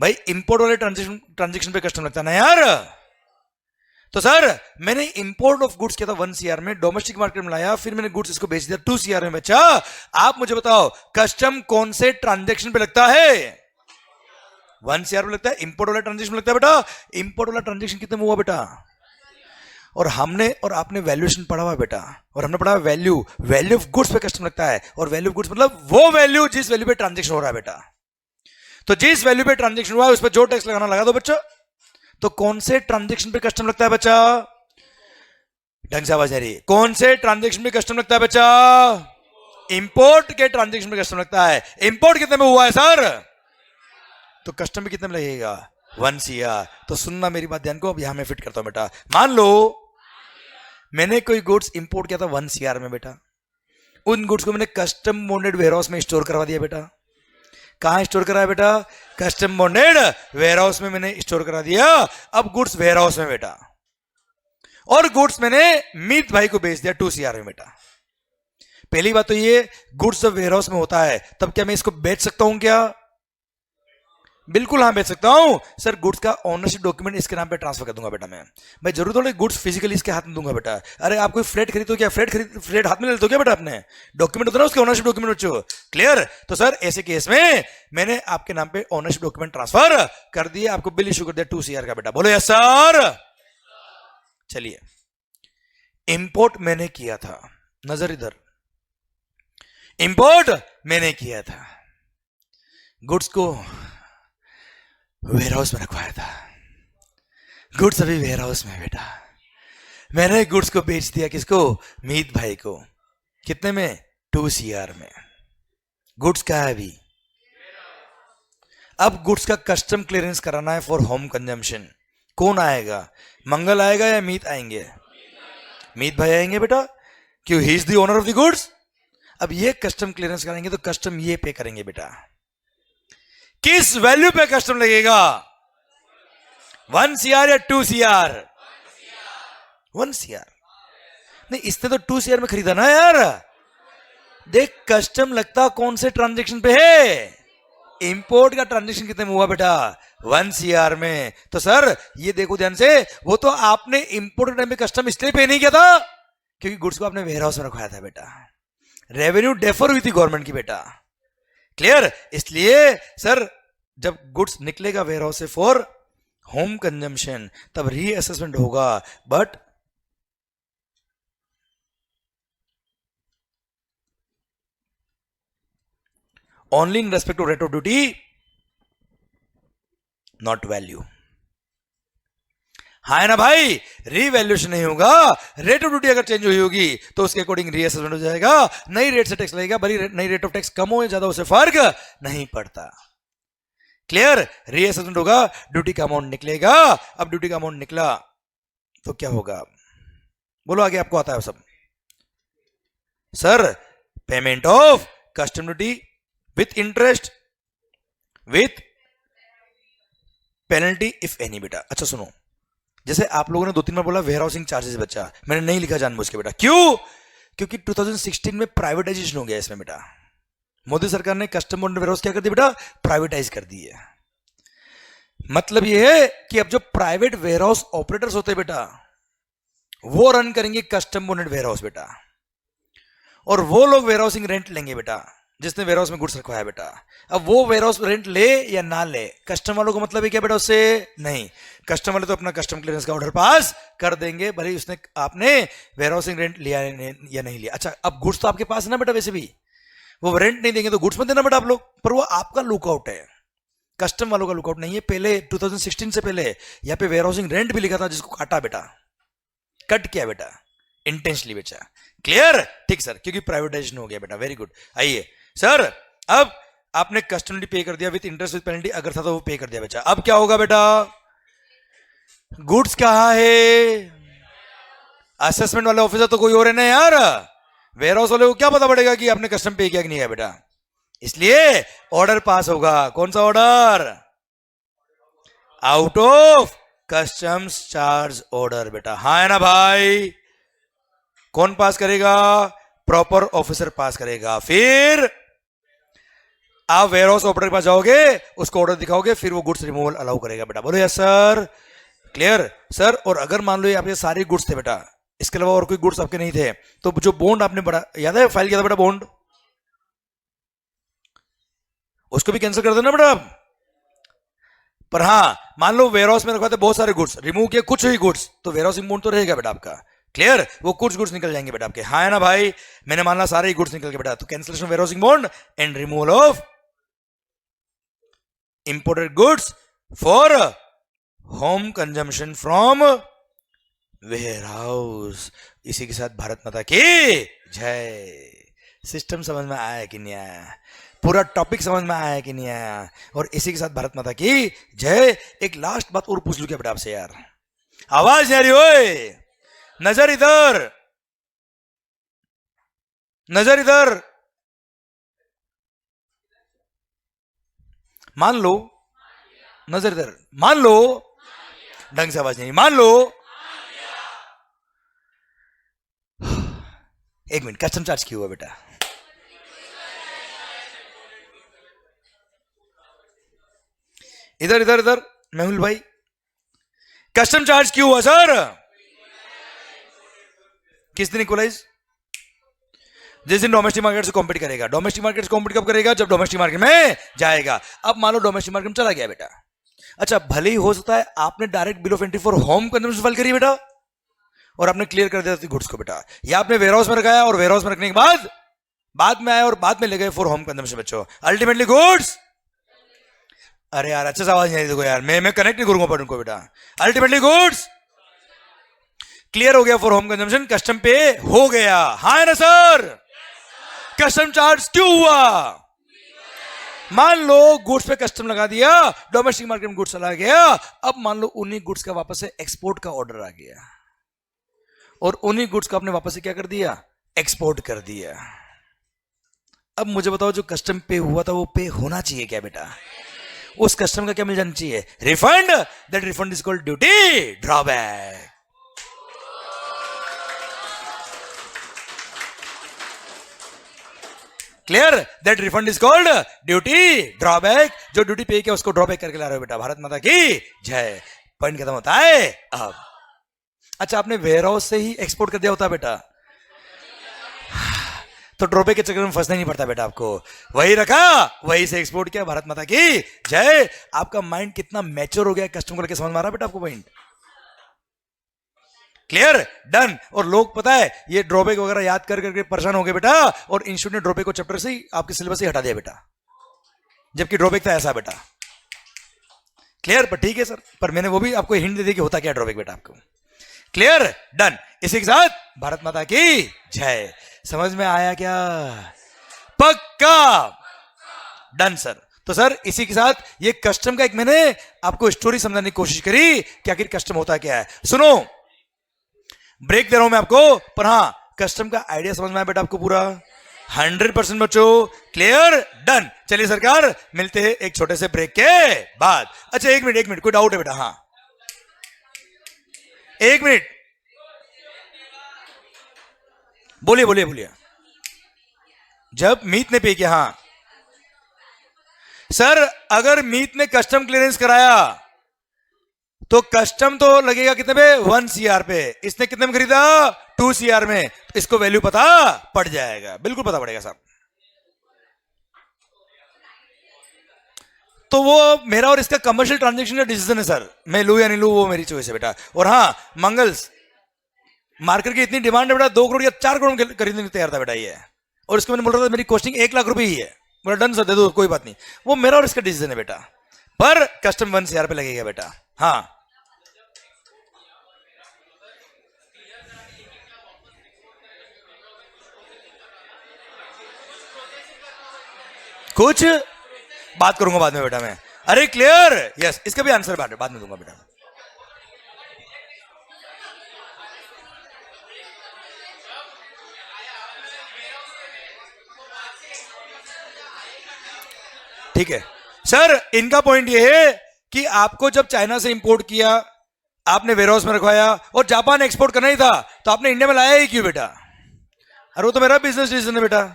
भाई इंपोर्ट वाले ट्रांजेक्शन पे कस्टम लगता है ना यार। तो सर मैंने इंपोर्ट ऑफ गुड्स किया था 1 CR में, डोमेस्टिक मार्केट में लाया, फिर मैंने गुड्स इसको बेच दिया 2 CR में बच्चा। आप मुझे बताओ कस्टम कौन से ट्रांजेक्शन पे लगता है? 1 CR में लगता है। इंपोर्ट वाला ट्रांजेक्शन में लगता है बेटा। इंपोर्ट वाला ट्रांजेक्शन कितने में हुआ बेटा? और हमने और आपने वैल्यूएशन पढ़ा हुआ बेटा, और हमने पढ़ा वैल्यू, वैल्यू ऑफ गुड्स पे कस्टम लगता है। और वैल्यू ऑफ गुड्स मतलब वो वैल्यू जिस वैल्यू पे ट्रांजेक्शन हो रहा है बेटा। तो जिस वैल्यू पे ट्रांजेक्शन हुआ है उस पर जो टैक्स लगाना लगा दो बच्चा। तो कौन से ट्रांजेक्शन पे कस्टम लगता है बच्चा? ढंग से आवाज आ रही है। कौन से ट्रांजेक्शन पे कस्टम लगता है बच्चा? इंपोर्ट के ट्रांजेक्शन पे कस्टम लगता है। इंपोर्ट कितने में हुआ है सर? तो कस्टम भी कितने में लगेगा? 1 CR। तो सुनना मेरी बात ध्यान को, अब यहां मैं फिट करता हूं बेटा। मान लो मैंने कोई गुड्स इंपोर्ट किया था 1 CR में बेटा। उन गुड्स को मैंने कस्टम बॉन्डेड वेयरहाउस में स्टोर करवा दिया बेटा। कहां स्टोर करा है बेटा? कस्टम बॉन्डेड वेयरहाउस में मैंने स्टोर करा दिया। अब गुड्स वेयरहाउस में बेटा, और गुड्स मैंने मीत भाई को बेच दिया 2 CR में बेटा। पहली बात तो ये, गुड्स जब वेयरहाउस में होता है तब क्या मैं इसको बेच सकता हूं क्या? बिल्कुल हाँ बेच सकता हूं। सर गुड्स का ओनरशिप डॉक्यूमेंट इसके नाम पे ट्रांसफर कर दूंगा बेटा मैं। भाई जरूर थोड़ी गुड्स फिजिकली इसके हाथ में दूंगा बेटा। अरे आप कोई फ्लैट खरीदो क्या? फ्लैट हाथ में ले लेते हो क्या बेटा? अपने डॉक्यूमेंट होता है ना उसके, ओनरशिप डॉक्यूमेंट बच्चों। क्लियर? तो सर ऐसे केस में मैंने आपके नाम पे ओनरशिप डॉक्यूमेंट ट्रांसफर कर दिए, आपको बिल इशू कर दिया 2 CR का बेटा। बोलो यस सर। चलिए इंपोर्ट मैंने किया था, नजर इधर, इंपोर्ट मैंने किया था, गुड्स को वेयरहाउस में रखवाया था। गुड्स अभी वेयरहाउस में बेटा। मैंने गुड्स को बेच दिया किसको? मीत भाई को। कितने में? 2 CR में। गुड्स क्या है अभी? अब गुड्स का कस्टम क्लियरेंस कराना है फॉर होम कंजम्पशन। कौन आएगा? मंगल आएगा या मीत आएंगे? मीत भाई आएंगे बेटा, क्यों? He is the owner of the goods. अब ये कस्टम क्लियरेंस कराएंगे तो कस्टम ये पे करेंगे बेटा। किस वैल्यू पे कस्टम लगेगा? 1 CR या 2 CR? 1 CR। नहीं इसने तो 2 CR में खरीदा ना यार। देख कस्टम लगता कौन से ट्रांजेक्शन पे है? इंपोर्ट का ट्रांजेक्शन कितने में हुआ बेटा? 1 CR में। तो सर ये देखो ध्यान से, वो तो आपने इंपोर्ट टाइम में कस्टम इसलिए पे नहीं किया था क्योंकि गुड्स को आपने वेयर हाउस में रखवाया था बेटा, रेवेन्यू डेफर हुई थी गवर्नमेंट की बेटा। क्लियर? इसलिए सर जब गुड्स निकलेगा वेयर हाउस से फॉर होम कंजम्पशन तब रीअसेसमेंट होगा, but only in respect to rate of duty, not value. हाँ है ना भाई? रीवैल्यूएशन नहीं होगा, रेट ऑफ ड्यूटी अगर चेंज हुई होगी तो उसके अकॉर्डिंग रीअसेसमेंट हो जाएगा, नई रेट से टैक्स लगेगा, भले नई रेट ऑफ टैक्स कम हो या ज्यादा उससे फर्क नहीं पड़ता। क्लियर? रीअसेसमेंट होगा, ड्यूटी का अमाउंट निकलेगा। अब ड्यूटी का अमाउंट निकला तो क्या होगा? बोलो आगे आपको आता है सब। Sir payment of custom duty with interest with penalty if any बेटा। अच्छा सुनो, जैसे आप लोगों ने 2-3 बार बोला वेयर हाउसिंग चार्जेस बच्चा, मैंने नहीं लिखा जानबूझ के बेटा। क्यों? क्योंकि 2016 में प्राइवेटाइजेशन हो गया इसमें बेटा। मोदी सरकार ने कस्टम बॉन्ड वेयर हाउस क्या कर दिया बेटा? प्राइवेटाइज कर दी है। मतलब ये है कि अब जो प्राइवेट वेयर हाउस ऑपरेटर्स होते हैं बेटा, वो रन करेंगे कस्टम बॉन्डेड वेयर हाउस बेटा, और वो लोग वेयर हाउसिंग रेंट लेंगे बेटा, जिसने वेयर हाउस में गुड्स रखवाया बेटा। अब वो वेयर हाउस रेंट ले या ना ले, कस्टम वालों को मतलब है क्या बेटा उससे? नहीं, कस्टम वाले तो अपना कस्टम क्लियरेंस का ऑर्डर पास कर देंगे, भले उसने आपने वेयर हाउसिंग रेंट लिया या नहीं लिया। अच्छा अब गुड्स तो आपके पास है ना बेटा, वैसे भी वो रेंट नहीं देंगे तो गुड्स मत देना बेटा आप लोग, पर वो आपका लुकआउट है, कस्टम वालों का लुकआउट नहीं है। पहले 2016 से पहले यहाँ पे वेयर हाउसिंग रेंट भी लिखा था, जिसको काटा बेटा, कट किया बेटा, इंटेंशनली बेचा। क्लियर? ठीक सर, क्योंकि प्राइवेटाइजेशन हो गया बेटा। Very good. आइए सर, अब आपने कस्टम ड्यूटी पे कर दिया विद इंटरेस्ट विद पेनल्टी, अगर था तो वो पे कर दिया बेटा। अब क्या होगा बेटा? गुड्स कहां है? असेसमेंट वाले ऑफिसर तो कोई और है ना यार, वेयर हाउस वाले को क्या पता पड़ेगा कि आपने कस्टम पे किया कि नहीं है बेटा। इसलिए ऑर्डर पास होगा। कौन सा order? Out of customs charge order बेटा। हाँ है ना भाई? कौन पास करेगा? प्रॉपर ऑफिसर पास करेगा। फिर आप वेयर हाउस ऑपरेटर के पास जाओगे, उसको ऑर्डर दिखाओगे, फिर वो गुड्स रिमूवल अलाउ करेगा बेटा। बोलो यस सर। Clear sir? और अगर मान लो ये आपके सारे गुड्स थे बेटा, इसके अलावा और कोई गुड्स आपके नहीं थे, तो जो बॉन्ड आपने बड़ा याद है फाइल किया था बेटा, बॉन्ड, उसको भी कैंसिल कर देना बेटा। पर हाँ मान लो वेयर हाउस में रखवाते बहुत सारे गुड्स, रिमूव किए कुछ ही गुड्स, तो वेयर हाउसिंग बॉन्ड तो रहेगा बेटा आपका। क्लियर? वो कुछ गुड्स निकल जाएंगे बेटा आपके। हाँ है ना भाई? मैंने मान ला सारे ही गुड्स निकल के बेटा, तो cancellation warehousing bond and removal of imported goods for home consumption from warehouse. इसी के साथ भारत माता की जय। सिस्टम समझ में आया कि नहीं आया? पूरा टॉपिक समझ में आया कि नहीं आया? और इसी के साथ भारत माता की जय। एक लास्ट बात और पूछ लूं क्या बेटा आपसे यार? आवाज नहीं आ रही? ओए नजर इधर, नजर इधर। मान लो, नजर इधर, मान लो, ढंग से आवाज नहीं, मान लो। एक मिनट, कस्टम चार्ज क्यों हुआ बेटा? इधर इधर इधर, मेहुल भाई, कस्टम चार्ज क्यों हुआ सर? किस दिन इक्वलाइज? जिस दिन डोमेस्टिक मार्केट से कॉम्पीट करेगा। डोमेस्टिक मार्केट से कॉम्पीट कब करेगा? जब डोमेस्टिक मार्केट में जाएगा। अब मान लो डोमेस्टिक मार्केट में चला गया बेटा, अच्छा भले ही हो सकता है आपने direct bill of entry for home consumption file करी बेटा, और आपने क्लियर कर दिया था गुड्स को बेटा, या आपने वेयर हाउस में रखाया और वेयर हाउस में रखने के बाद में आए और बाद में ले गए फॉर होम कंजम्पशन बच्चों, अल्टीमेटली गुड्स। अरे यार अच्छे से आवाज नहीं देखो यार, मैं कनेक्ट नहीं करूंगा पर उनको बेटा। अल्टीमेटली गुड्स क्लियर हो गया फॉर होम कंजम्पशन, कस्टम पे हो गया। हाँ है ना सर? कस्टम चार्ज क्यों हुआ? मान लो गुड्स पे कस्टम लगा दिया, डोमेस्टिक मार्केट में गुड्स चला गया, अब मान लो उन्हीं गुड्स का वापस से एक्सपोर्ट का ऑर्डर आ गया, और उन्हीं गुड्स का आपने वापस से क्या कर दिया? एक्सपोर्ट कर दिया। अब मुझे बताओ जो कस्टम पे हुआ था वो पे होना चाहिए क्या बेटा? उस कस्टम का क्या मिल जाना चाहिए? Refund. That refund is called duty drawback. Clear? That refund is called duty drawback. जो ड्यूटी पे किया उसको ड्रॉबैक करके ला रहे हो बेटा। भारत माता की जय। पॉइंट खत्म होता है अब। अच्छा, आपने वेयर हाउस से ही एक्सपोर्ट कर दिया होता बेटा, तो ड्रॉबैक के चक्कर में फंसना नहीं पड़ता बेटा आपको। वही रखा, वही से एक्सपोर्ट किया। भारत माता की जय। आपका माइंड कितना मैच्योर हो गया, कस्टमर को लेकर समझ में आ रहा बेटा आपको पॉइंट? क्लियर? डन। और लोग पता है ये ड्रॉबैक वगैरह याद कर करके परेशान हो गए बेटा, और इंस्टीट्यूट ने ड्रॉबैक को चैप्टर से ही आपके सिलेबस से हटा दिया बेटा, जबकि ड्रॉबैक था ऐसा बेटा। क्लियर? पर ठीक है सर, पर मैंने वो भी आपको हिंट दे दी कि होता क्या ड्रॉबैक बेटा आपको। क्लियर? डन। इसी के साथ भारत माता की जय। समझ में आया क्या? पक्का? Done sir. तो सर इसी के साथ ये कस्टम का एक मैंने आपको स्टोरी समझाने की कोशिश करी कि आखिर कस्टम होता क्या है। सुनो, ब्रेक दे रहा हूं मैं आपको, पर हां कस्टम का आइडिया समझ में आया बेटा आपको पूरा? 100% बच्चों। क्लियर? डन। चलिए सरकार, मिलते हैं एक छोटे से ब्रेक के बाद। अच्छा एक मिनट, कोई डाउट है बेटा? हाँ एक मिनट, बोलिए। जब मीत ने पे किया, हाँ सर, अगर मीत ने कस्टम क्लियरेंस कराया तो कस्टम तो लगेगा कितने पे? 1 CR पे। इसने कितने में खरीदा? 2 CR में। तो इसको वैल्यू पता पड़ जाएगा, बिल्कुल पता पड़ेगा साहब। तो वो मेरा और इसका कमर्शियल ट्रांजेक्शन का डिसीजन है सर, मैं लूं या नहीं लूं वो मेरी चॉइस है बेटा। और हाँ मंगल्स, मार्केट की इतनी डिमांड है बेटा, 2 करोड़ या 4 करोड़ में खरीदने को तैयार था बेटा ये, और इसको मैंने बोल रहा था मेरी कॉस्टिंग 1 लाख रुपए ही है। बोला डन सर, दे दो, कोई बात नहीं। वो मेरा और इसका डिसीजन है बेटा, पर कस्टम 1 CR पे लगेगा बेटा। हाँ कुछ बात करूंगा बाद में बेटा मैं। अरे क्लियर? यस, इसका भी आंसर बाद में दूंगा बेटा। ठीक है सर, इनका पॉइंट ये है कि आपको जब चाइना से इंपोर्ट किया, आपने वेयरहाउस में रखवाया और जापान एक्सपोर्ट करना ही था, तो आपने इंडिया में लाया ही क्यों बेटा? अरे वो तो मेरा बिजनेस डिसीजन है बेटा।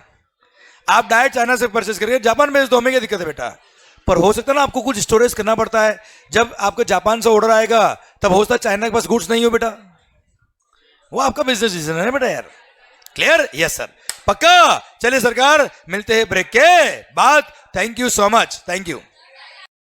आप डायरेक्ट चाइना से परचेस करिए, जापान में तो हमें क्या दिक्कत है बेटा? पर हो सकता है ना आपको कुछ स्टोरेज करना पड़ता है। जब आपको जापान से ऑर्डर आएगा तब हो सकता है चाइना के पास गुड्स नहीं हो बेटा, वो आपका बिजनेस डिसीजन है बेटा यार। क्लियर? यस सर, पक्का। चलिए सरकार, मिलते हैं ब्रेक के बाद। Thank you so much, thank you.